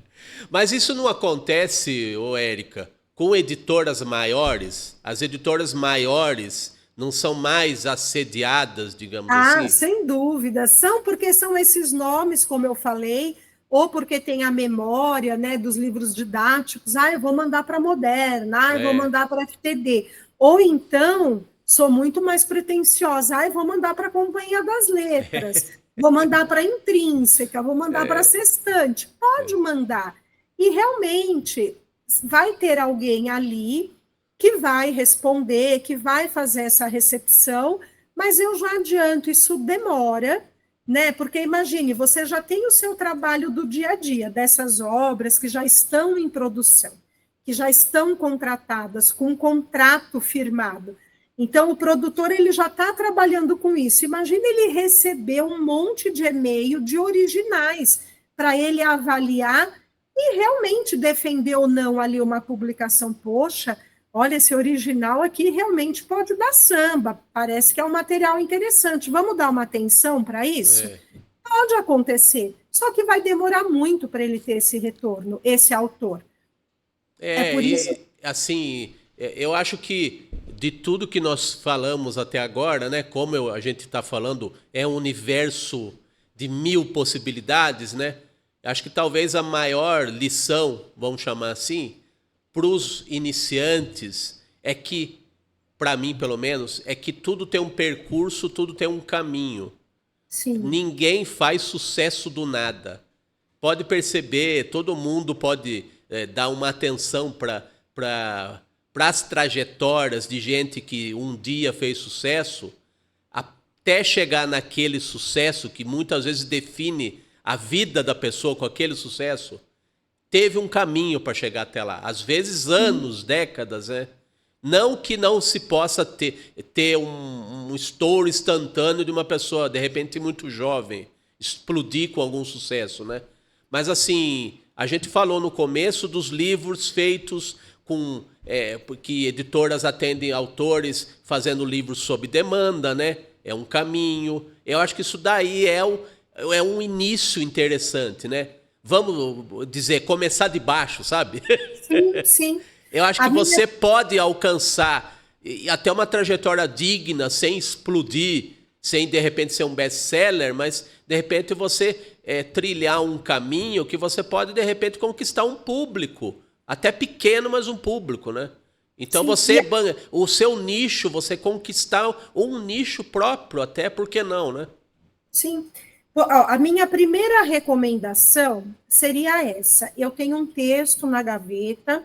[SPEAKER 1] Mas isso não acontece, Érica, com editoras maiores? As editoras maiores não são mais assediadas, digamos assim?
[SPEAKER 2] Sem dúvida. São porque são esses nomes, como eu falei, ou porque tem a memória, né, dos livros didáticos, eu vou mandar para a Moderna, eu vou mandar para a FTD. Ou então, sou muito mais pretensiosa, eu vou mandar para a Companhia das Letras, vou mandar para a Intrínseca, vou mandar para a Sextante. Pode mandar. E realmente vai ter alguém ali que vai responder, que vai fazer essa recepção, mas eu já adianto, isso demora. né? Porque imagine, você já tem o seu trabalho do dia a dia, dessas obras que já estão em produção, que já estão contratadas, com um contrato firmado. Então, o produtor ele já está trabalhando com isso. Imagina ele receber um monte de e-mail de originais para ele avaliar e realmente defender ou não ali uma publicação. Poxa, olha, esse original aqui realmente pode dar samba, parece que é um material interessante. Vamos dar uma atenção para isso?
[SPEAKER 1] É.
[SPEAKER 2] Pode acontecer, só que vai demorar muito para ele ter esse retorno, esse autor. É por isso.
[SPEAKER 1] E assim, eu acho que de tudo que nós falamos até agora, né? A gente está falando, é um universo de 1000 possibilidades, né? Acho que talvez a maior lição, vamos chamar assim, para os iniciantes é que, para mim pelo menos, é que tudo tem um percurso, tudo tem um caminho.
[SPEAKER 2] Sim.
[SPEAKER 1] Ninguém faz sucesso do nada. Pode perceber, todo mundo pode dar uma atenção para as trajetórias de gente que um dia fez sucesso, até chegar naquele sucesso que muitas vezes define a vida da pessoa com aquele sucesso. Teve um caminho para chegar até lá. Às vezes anos, décadas, né? Não que não se possa ter um estouro instantâneo de uma pessoa, de repente, muito jovem, explodir com algum sucesso, né? Mas, assim, a gente falou no começo dos livros feitos com... que editoras atendem autores fazendo livros sob demanda, né? É um caminho. Eu acho que isso daí é um início interessante, né? Vamos dizer, começar de baixo, sabe?
[SPEAKER 2] Sim, sim.
[SPEAKER 1] Eu acho que você pode alcançar até uma trajetória digna, sem explodir, sem de repente ser um best-seller, mas de repente você trilhar um caminho que você pode de repente conquistar um público, até pequeno, mas um público, né? Então o seu nicho, você conquistar um nicho próprio, até por que não, né?
[SPEAKER 2] Sim. A minha primeira recomendação seria essa. Eu tenho um texto na gaveta,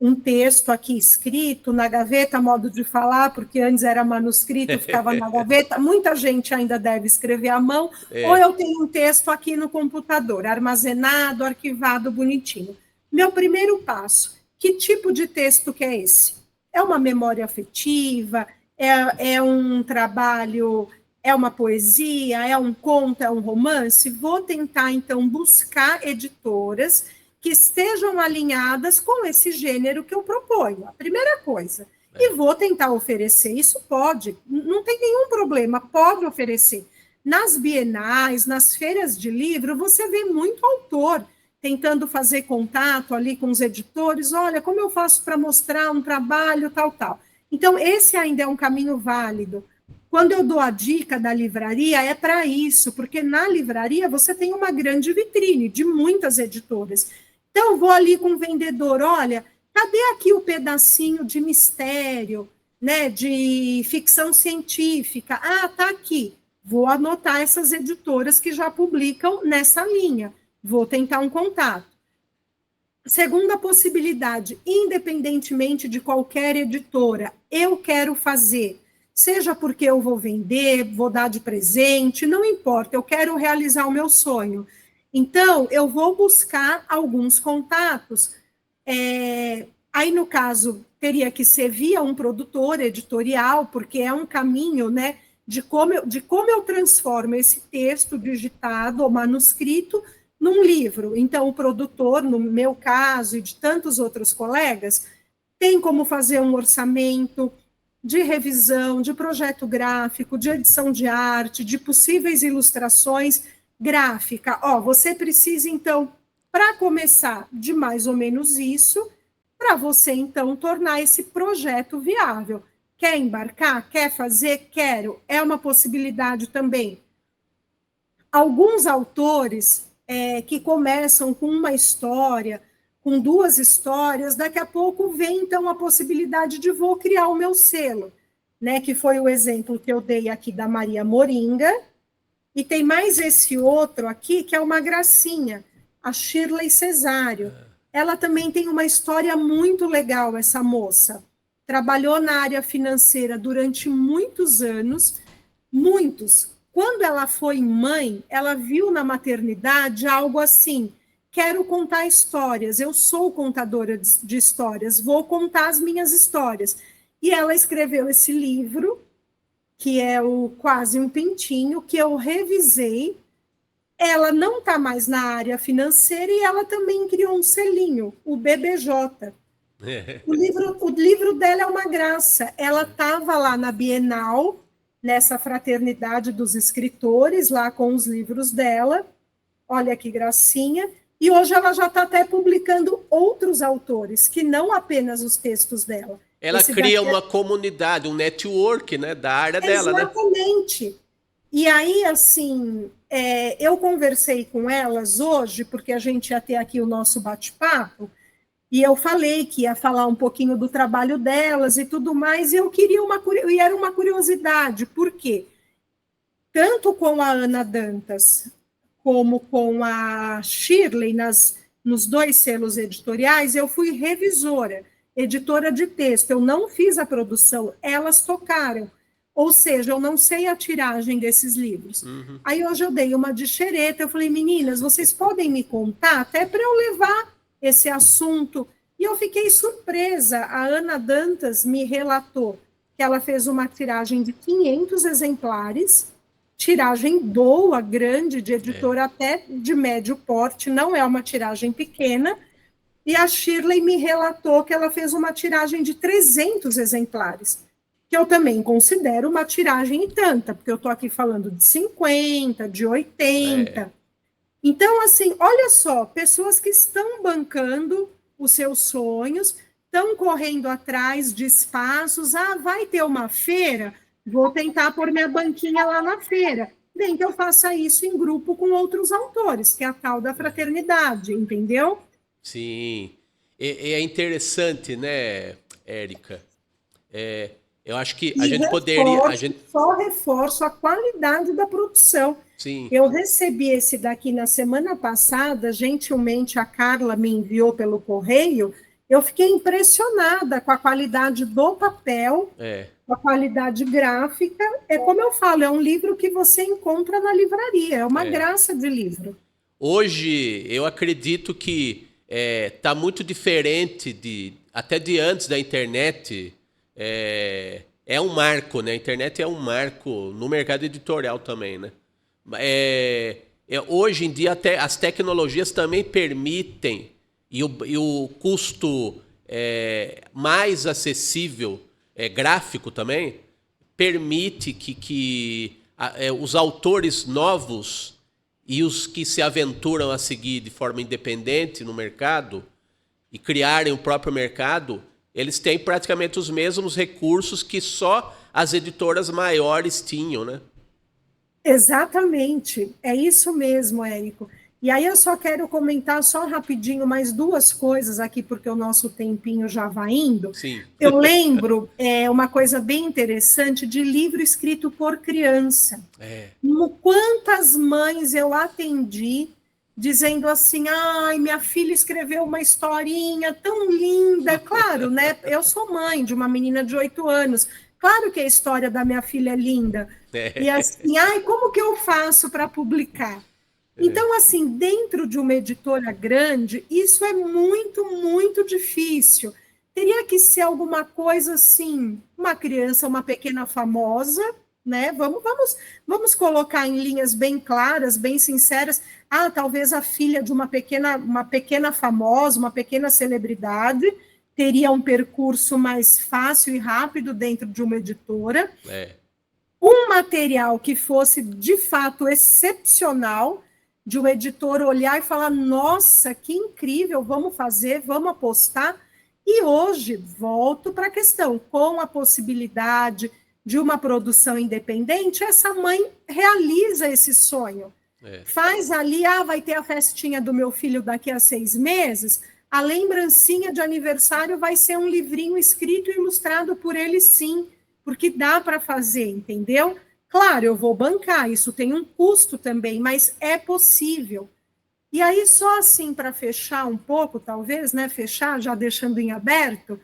[SPEAKER 2] um texto aqui escrito na gaveta, modo de falar, porque antes era manuscrito, ficava na gaveta. Muita gente ainda deve escrever à mão, ou eu tenho um texto aqui no computador, armazenado, arquivado, bonitinho. Meu primeiro passo, que tipo de texto que é esse? É uma memória afetiva? É um trabalho... É uma poesia, é um conto, é um romance? Vou tentar, então, buscar editoras que estejam alinhadas com esse gênero que eu proponho, a primeira coisa. E vou tentar oferecer, isso pode, não tem nenhum problema, pode oferecer. Nas bienais, nas feiras de livro, você vê muito autor tentando fazer contato ali com os editores, olha, como eu faço para mostrar um trabalho, tal, tal. Então, esse ainda é um caminho válido. Quando eu dou a dica da livraria, é para isso, porque na livraria você tem uma grande vitrine de muitas editoras. Então, eu vou ali com o vendedor, olha, cadê aqui o pedacinho de mistério, né, de ficção científica? Ah, tá aqui. Vou anotar essas editoras que já publicam nessa linha. Vou tentar um contato. Segunda possibilidade, independentemente de qualquer editora, eu quero fazer... Seja porque eu vou vender, vou dar de presente, não importa, eu quero realizar o meu sonho. Então, eu vou buscar alguns contatos. Aí, no caso, teria que ser via um produtor editorial, porque é um caminho, né, de como eu transformo esse texto digitado ou manuscrito num livro. Então, o produtor, no meu caso e de tantos outros colegas, tem como fazer um orçamento de revisão, de projeto gráfico, de edição de arte, de possíveis ilustrações gráfica. Você precisa, então, para começar, de mais ou menos isso, para você, então, tornar esse projeto viável. Quer embarcar? Quer fazer? Quero. É uma possibilidade também. Alguns autores que começam com uma história, com 2 histórias, daqui a pouco vem, então, a possibilidade de vou criar o meu selo, né, que foi o exemplo que eu dei aqui da Maria Moringa, e tem mais esse outro aqui, que é uma gracinha, a Shirley Cesário. Ela também tem uma história muito legal, essa moça. Trabalhou na área financeira durante muitos anos, muitos, quando ela foi mãe, ela viu na maternidade algo assim: quero contar histórias, eu sou contadora de histórias, vou contar as minhas histórias. E ela escreveu esse livro, que é o Quase um Pintinho, que eu revisei. Ela não está mais na área financeira e ela também criou um selinho, o BBJ. O livro dela é uma graça. Ela estava lá na Bienal, nessa fraternidade dos escritores, lá com os livros dela. Olha que gracinha. E hoje ela já está até publicando outros autores, que não apenas os textos dela.
[SPEAKER 1] Ela cria uma comunidade, um network, né, da área dela, né?
[SPEAKER 2] Exatamente. E aí, assim, eu conversei com elas hoje, porque a gente ia ter aqui o nosso bate-papo, e eu falei que ia falar um pouquinho do trabalho delas e tudo mais, e eu queria e era uma curiosidade, por quê? Tanto com a Ana Dantas como com a Shirley, nos 2 selos editoriais, eu fui revisora, editora de texto. Eu não fiz a produção, elas tocaram. Ou seja, eu não sei a tiragem desses livros.
[SPEAKER 1] Uhum.
[SPEAKER 2] Aí hoje eu dei uma de xereta, eu falei, meninas, vocês podem me contar, até para eu levar esse assunto. E eu fiquei surpresa. A Ana Dantas me relatou que ela fez uma tiragem de 500 exemplares, tiragem boa, grande, de editora até de médio porte, não é uma tiragem pequena, e a Shirley me relatou que ela fez uma tiragem de 300 exemplares, que eu também considero uma tiragem e tanta, porque eu estou aqui falando de 50, de 80. Então, assim, olha só, pessoas que estão bancando os seus sonhos, estão correndo atrás de espaços, vai ter uma feira, vou tentar pôr minha banquinha lá na feira. Bem que eu faça isso em grupo com outros autores, que é a tal da fraternidade, entendeu?
[SPEAKER 1] Sim. É interessante, né, Érica? Eu acho que a gente poderia...
[SPEAKER 2] Só reforço a qualidade da produção.
[SPEAKER 1] Sim.
[SPEAKER 2] Eu recebi esse daqui na semana passada, gentilmente a Carla me enviou pelo correio. Eu fiquei impressionada com a qualidade do papel, com a qualidade gráfica. É como eu falo, é um livro que você encontra na livraria, é uma graça de livro.
[SPEAKER 1] Hoje, eu acredito que está muito diferente até de antes da internet. É um marco, né? A internet é um marco no mercado editorial também, né? Hoje em dia, até as tecnologias também permitem, e o custo mais acessível, gráfico também, permite que os autores novos e os que se aventuram a seguir de forma independente no mercado e criarem o próprio mercado, eles têm praticamente os mesmos recursos que só as editoras maiores tinham, né?
[SPEAKER 2] Exatamente, é isso mesmo, Érico. E aí eu só quero comentar só rapidinho mais 2 coisas aqui, porque o nosso tempinho já vai indo.
[SPEAKER 1] Sim.
[SPEAKER 2] Eu lembro uma coisa bem interessante de livro escrito por criança. Quantas mães eu atendi dizendo assim, ai, minha filha escreveu uma historinha tão linda. Claro, né? Eu sou mãe de uma menina de 8 anos. Claro que a história da minha filha é linda. E assim, ai, como que eu faço para publicar? Então, assim, dentro de uma editora grande, isso é muito, muito difícil. Teria que ser alguma coisa assim, uma criança, uma pequena famosa, né? Vamos colocar em linhas bem claras, bem sinceras. Talvez a filha de uma pequena famosa, uma pequena celebridade, teria um percurso mais fácil e rápido dentro de uma editora. Um material que fosse, de fato, excepcional, de um editor olhar e falar, nossa, que incrível, vamos fazer, vamos apostar. E hoje, volto para a questão, com a possibilidade de uma produção independente, essa mãe realiza esse sonho. Faz ali, vai ter a festinha do meu filho daqui a 6 meses, a lembrancinha de aniversário vai ser um livrinho escrito e ilustrado por ele, sim, porque dá para fazer, entendeu? Claro, eu vou bancar, isso tem um custo também, mas é possível. E aí, só assim, para fechar um pouco, talvez, né? Fechar, já deixando em aberto,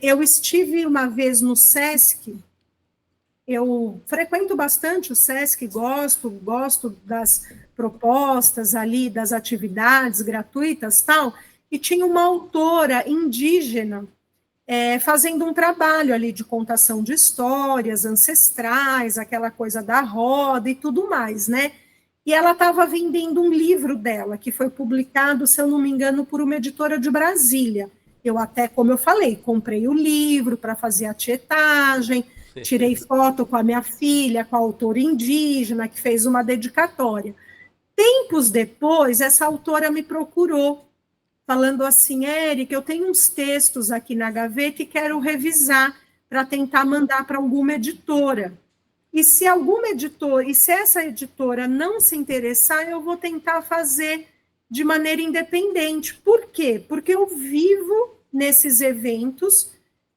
[SPEAKER 2] eu estive uma vez no Sesc, eu frequento bastante o SESC, gosto das propostas ali, das atividades gratuitas, tal, e tinha uma autora indígena fazendo um trabalho ali de contação de histórias ancestrais, aquela coisa da roda e tudo mais, né? E ela estava vendendo um livro dela, que foi publicado, se eu não me engano, por uma editora de Brasília. Eu até, como eu falei, comprei o livro para fazer a tietagem, tirei foto com a minha filha, com a autora indígena, que fez uma dedicatória. Tempos depois, essa autora me procurou, falando assim, Érica, eu tenho uns textos aqui na gaveta e quero revisar para tentar mandar para alguma editora. E se essa editora não se interessar, eu vou tentar fazer de maneira independente. Por quê? Porque eu vivo nesses eventos,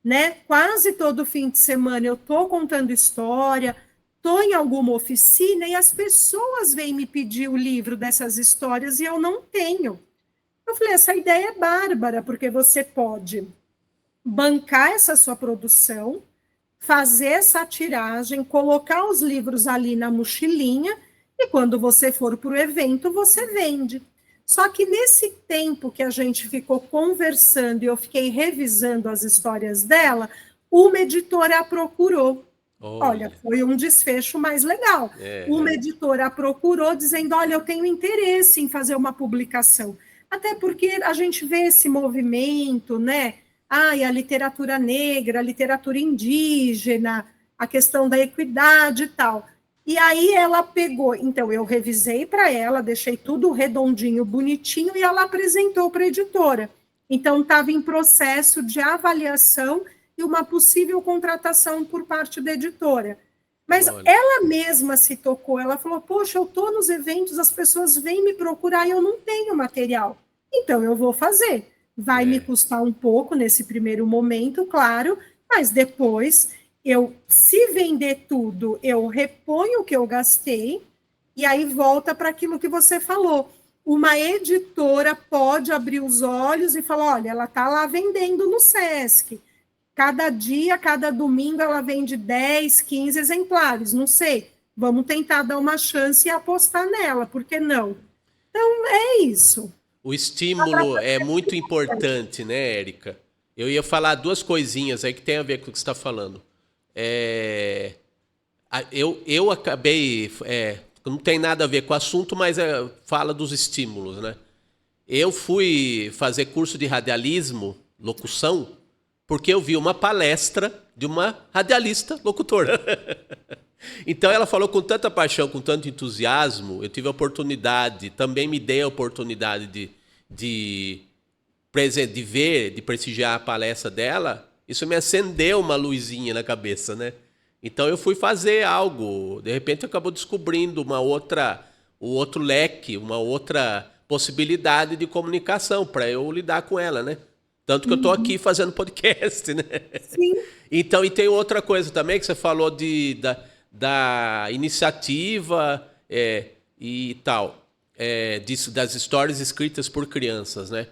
[SPEAKER 2] né? Quase todo fim de semana eu estou contando história, estou em alguma oficina e as pessoas vêm me pedir o livro dessas histórias e eu não tenho. Eu falei, essa ideia é bárbara, porque você pode bancar essa sua produção, fazer essa tiragem, colocar os livros ali na mochilinha e quando você for para o evento, você vende. Só que nesse tempo que a gente ficou conversando e eu fiquei revisando as histórias dela, uma editora a procurou. Olha, foi um desfecho mais legal. Uma editora a procurou dizendo, olha, eu tenho interesse em fazer uma publicação. Até porque a gente vê esse movimento, né? A literatura negra, a literatura indígena, a questão da equidade e tal. E aí ela pegou, então eu revisei para ela, deixei tudo redondinho, bonitinho, e ela apresentou para a editora. Então estava em processo de avaliação e uma possível contratação por parte da editora. Mas ela mesma se tocou, ela falou, poxa, eu estou nos eventos, as pessoas vêm me procurar e eu não tenho material. Então eu vou fazer. Vai me custar um pouco nesse primeiro momento, claro, mas depois, se vender tudo, eu reponho o que eu gastei, e aí volta para aquilo que você falou. Uma editora pode abrir os olhos e falar, olha, ela está lá vendendo no SESC. Cada dia, cada domingo, ela vende 10, 15 exemplares, não sei. Vamos tentar dar uma chance e apostar nela, por que não? Então, é isso.
[SPEAKER 1] O estímulo é muito importante, né, Érica? Eu ia falar duas coisinhas aí que tem a ver com o que você está falando. Eu acabei... não tem nada a ver com o assunto, mas fala dos estímulos, né? Eu fui fazer curso de radialismo, locução, porque eu vi uma palestra de uma radialista locutora. Então ela falou com tanta paixão, com tanto entusiasmo, eu tive a oportunidade, também me dei a oportunidade de ver, de prestigiar a palestra dela, isso me acendeu uma luzinha na cabeça, né? Então eu fui fazer algo, de repente eu acabo descobrindo um outro leque, uma outra possibilidade de comunicação para eu lidar com ela, né? Tanto que eu estou aqui fazendo podcast, né?
[SPEAKER 2] Sim.
[SPEAKER 1] Então, e tem outra coisa também que você falou da iniciativa e tal, das histórias escritas por crianças, né?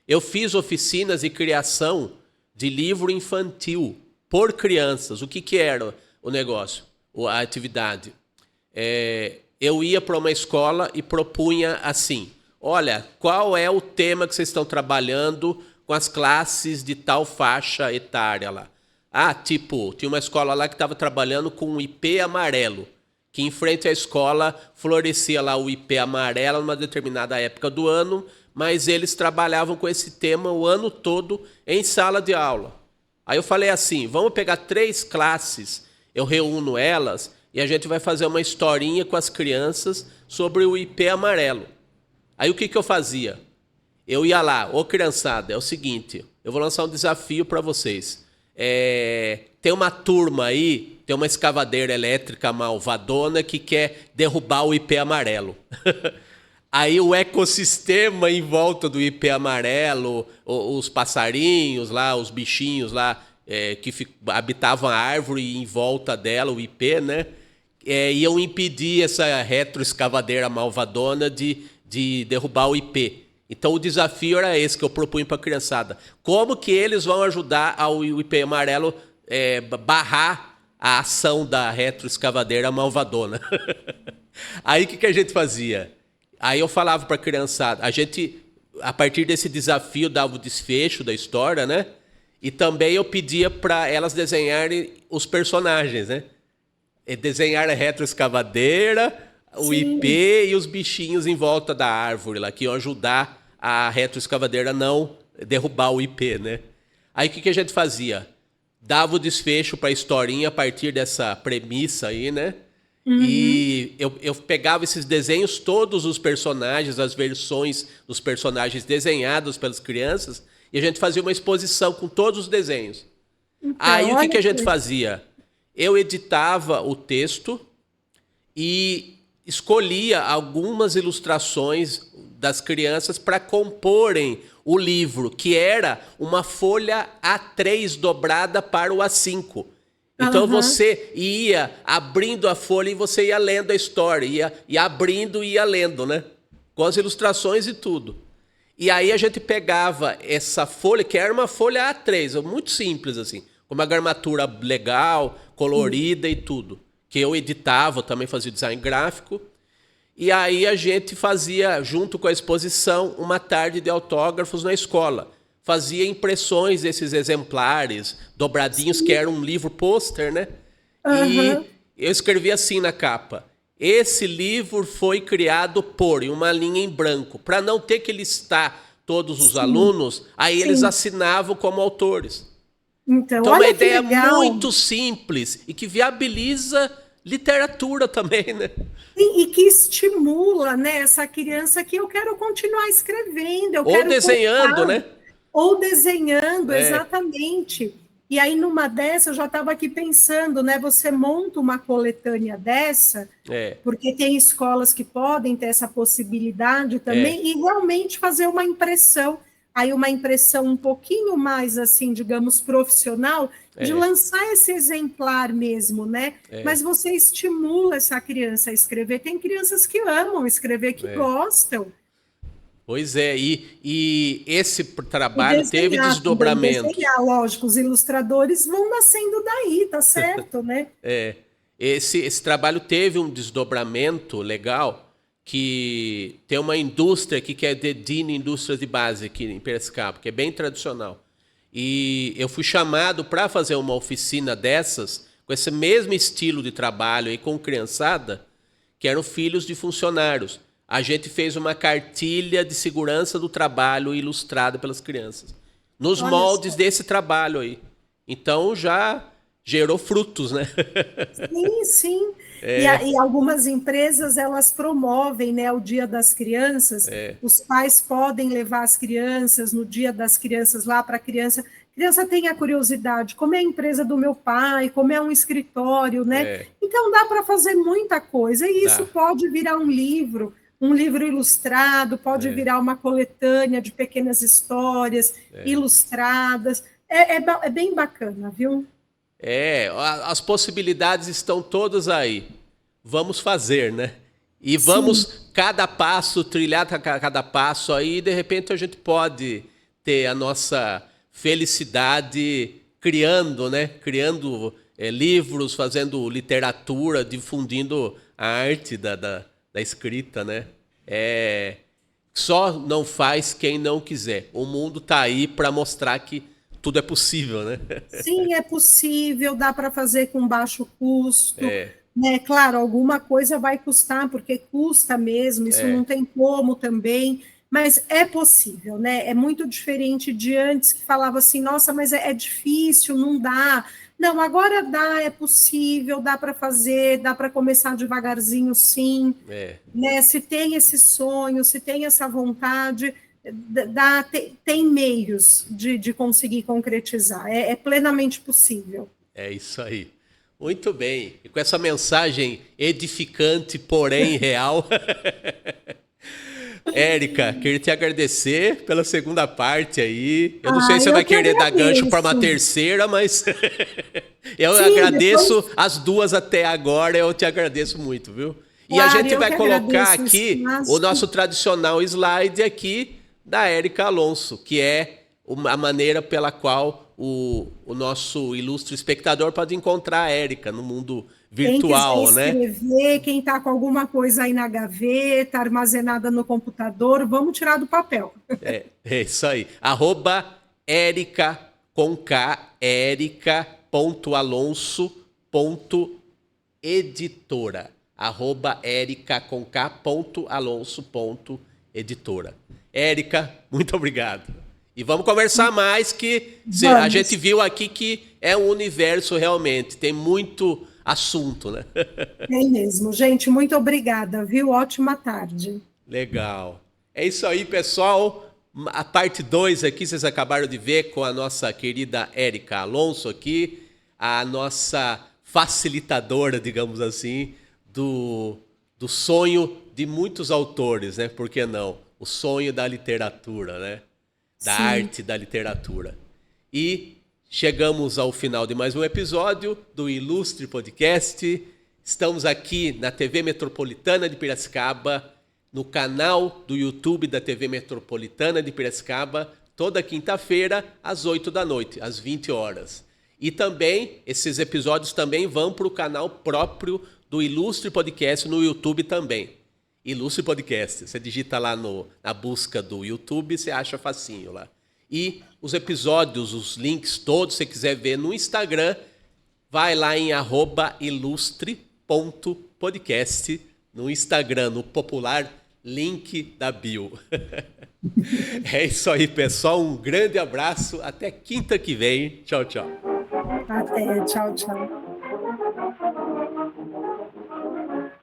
[SPEAKER 1] Eu fiz oficinas de criação de livro infantil por crianças. O que era o negócio, a atividade? Eu ia para uma escola e propunha assim, olha, qual é o tema que vocês estão trabalhando com as classes de tal faixa etária lá? Tinha uma escola lá que estava trabalhando com o ipê amarelo, que em frente à escola florescia lá o ipê amarelo numa determinada época do ano, mas eles trabalhavam com esse tema o ano todo em sala de aula. Aí eu falei assim, vamos pegar 3 classes, eu reúno elas e a gente vai fazer uma historinha com as crianças sobre o ipê amarelo. Aí o que eu fazia? Eu ia lá, criançada, é o seguinte, eu vou lançar um desafio para vocês. Tem uma turma aí, tem uma escavadeira elétrica malvadona que quer derrubar o ipê amarelo. Aí o ecossistema em volta do ipê amarelo, os passarinhos lá, os bichinhos lá que habitavam a árvore em volta dela, o ipê, né? Iam impedir essa retroescavadeira malvadona de derrubar o ipê. Então o desafio era esse que eu propunha para a criançada. Como que eles vão ajudar o ipê amarelo barrar a ação da retroescavadeira malvadona. Aí o que a gente fazia? Aí eu falava para a criançada, a gente, a partir desse desafio, dava o desfecho da história, né? E também eu pedia para elas desenharem os personagens, né? Desenhar a retroescavadeira, o
[SPEAKER 2] Sim.
[SPEAKER 1] IP e os bichinhos em volta da árvore lá, que iam ajudar a retroescavadeira a não derrubar o IP, né? Aí o que a gente fazia? Dava o desfecho para a historinha a partir dessa premissa aí, né? E eu pegava esses desenhos, todos os personagens, as versões dos personagens desenhados pelas crianças, e a gente fazia uma exposição com todos os desenhos.
[SPEAKER 2] Então,
[SPEAKER 1] Aí o que a
[SPEAKER 2] olha
[SPEAKER 1] gente fazia? Eu editava o texto e escolhia algumas ilustrações das crianças para comporem o livro, que era uma folha A3 dobrada para o A5. Então você ia abrindo a folha e você ia lendo a história, ia abrindo e ia lendo, né? Com as ilustrações e tudo. E aí a gente pegava essa folha, que era uma folha A3, muito simples assim, com uma gramatura legal, colorida e tudo. Que eu editava, também fazia design gráfico. E aí a gente fazia, junto com a exposição, uma tarde de autógrafos na escola. Fazia impressões desses exemplares, dobradinhos, que era um livro pôster, né? E eu escrevi assim na capa: esse livro foi criado por, em uma linha em branco, para não ter que listar todos os alunos, aí eles assinavam como autores.
[SPEAKER 2] Então,
[SPEAKER 1] Então é
[SPEAKER 2] olha
[SPEAKER 1] uma
[SPEAKER 2] que
[SPEAKER 1] ideia
[SPEAKER 2] legal.
[SPEAKER 1] muito simples e que viabiliza literatura também, né?
[SPEAKER 2] E que estimula, né, essa criança que eu quero continuar escrevendo, eu
[SPEAKER 1] Ou
[SPEAKER 2] quero
[SPEAKER 1] desenhando,
[SPEAKER 2] contar,
[SPEAKER 1] né?
[SPEAKER 2] ou desenhando,
[SPEAKER 1] É.
[SPEAKER 2] exatamente. E aí, numa dessa, eu já estava aqui pensando, né? Você monta uma coletânea dessa,
[SPEAKER 1] É,
[SPEAKER 2] porque tem escolas que podem ter essa possibilidade
[SPEAKER 1] é,
[SPEAKER 2] também, e realmente fazer uma impressão, aí uma impressão um pouquinho mais, assim, digamos, profissional, de
[SPEAKER 1] é,
[SPEAKER 2] lançar esse exemplar mesmo, né?
[SPEAKER 1] é,
[SPEAKER 2] Mas você estimula essa criança a escrever. Tem crianças que amam escrever, que
[SPEAKER 1] é.
[SPEAKER 2] gostam.
[SPEAKER 1] Pois é, e esse
[SPEAKER 2] E
[SPEAKER 1] trabalho teve
[SPEAKER 2] desenhar também,
[SPEAKER 1] desdobramentos.
[SPEAKER 2] desenhar, lógico, os ilustradores vão nascendo daí, tá certo, né?
[SPEAKER 1] É, esse trabalho teve um desdobramento legal, que tem uma indústria aqui que é Dedini Indústrias de Base, aqui em Piracicaba, que é bem tradicional. E eu fui chamado para fazer uma oficina dessas, com esse mesmo estilo de trabalho aí com criançada, que eram filhos de funcionários. A gente fez uma cartilha de segurança do trabalho ilustrada pelas crianças, nos
[SPEAKER 2] Olha
[SPEAKER 1] moldes
[SPEAKER 2] só.
[SPEAKER 1] desse trabalho aí. Então já gerou frutos, né?
[SPEAKER 2] Sim, sim. E algumas empresas, elas promovem, né, o Dia das Crianças, os pais podem levar as crianças no Dia das Crianças lá para a criança tem a curiosidade, como é a empresa do meu pai, como é um escritório, né? Então dá para fazer muita coisa, e isso
[SPEAKER 1] Dá.
[SPEAKER 2] pode virar um livro ilustrado, pode virar uma coletânea de pequenas histórias ilustradas, é bem bacana, viu?
[SPEAKER 1] As possibilidades estão todas aí. Vamos fazer, né? E
[SPEAKER 2] Sim.
[SPEAKER 1] vamos, cada passo, trilhar cada passo aí, de repente a gente pode ter a nossa felicidade criando, né? Criando livros, fazendo literatura, difundindo a arte da escrita, né? Só não faz quem não quiser. O mundo está aí para mostrar que tudo é possível, né?
[SPEAKER 2] Sim, é possível, dá para fazer com baixo custo, né? Claro, alguma coisa vai custar, porque custa mesmo, isso não tem como também, mas é possível, né? É muito diferente de antes, que falava assim, nossa, mas é difícil, não dá. Não, agora dá, é possível, dá para fazer, dá para começar devagarzinho, sim, né? Se tem esse sonho, se tem essa vontade, tem meios de conseguir concretizar, é plenamente possível.
[SPEAKER 1] É isso aí. Muito bem. E com essa mensagem edificante, porém real, Érica, queria te agradecer pela segunda parte aí. Eu não sei se você
[SPEAKER 2] Eu
[SPEAKER 1] vai
[SPEAKER 2] que
[SPEAKER 1] querer dar gancho para uma
[SPEAKER 2] agradeço.
[SPEAKER 1] terceira, mas eu
[SPEAKER 2] Sim,
[SPEAKER 1] agradeço
[SPEAKER 2] depois,
[SPEAKER 1] as duas até agora, eu te agradeço muito, viu? E a
[SPEAKER 2] claro,
[SPEAKER 1] gente
[SPEAKER 2] eu
[SPEAKER 1] vai
[SPEAKER 2] que
[SPEAKER 1] colocar
[SPEAKER 2] agradeço o
[SPEAKER 1] aqui o
[SPEAKER 2] espaço.
[SPEAKER 1] nosso tradicional slide aqui da Érica Alonso, que é a maneira pela qual o nosso ilustre espectador pode encontrar a Érica no mundo virtual,
[SPEAKER 2] quem
[SPEAKER 1] né?
[SPEAKER 2] Escrever, quem está com alguma coisa aí na gaveta, armazenada no computador, vamos tirar do papel.
[SPEAKER 1] É isso aí. @Erica com K, erica.alonso.editora. @erica.alonso.editora. Érica, muito obrigado. E vamos conversar mais, que a gente viu aqui que é um universo realmente, tem muito assunto, né?
[SPEAKER 2] É mesmo. Gente, muito obrigada, viu? Ótima tarde.
[SPEAKER 1] Legal. É isso aí, pessoal. A parte 2 aqui, vocês acabaram de ver com a nossa querida Érica Alonso aqui, a nossa facilitadora, digamos assim, do sonho de muitos autores, né? Por que não? O sonho da literatura, né? Da
[SPEAKER 2] Sim.
[SPEAKER 1] arte da literatura. E chegamos ao final de mais um episódio do Ilustre Podcast. Estamos aqui na TV Metropolitana de Piracicaba, no canal do YouTube da TV Metropolitana de Piracicaba, toda quinta-feira, às 8 da noite, às 20 horas. E também, esses episódios também vão para o canal próprio do Ilustre Podcast no YouTube também. Ilustre Podcast. Você digita lá na busca do YouTube, você acha facinho lá. E os episódios, os links todos, se você quiser ver no Instagram, vai lá em @ilustre.podcast no Instagram, no popular link da bio. É isso aí, pessoal. Um grande abraço. Até quinta que vem. Tchau, tchau.
[SPEAKER 2] Até. Tchau, tchau.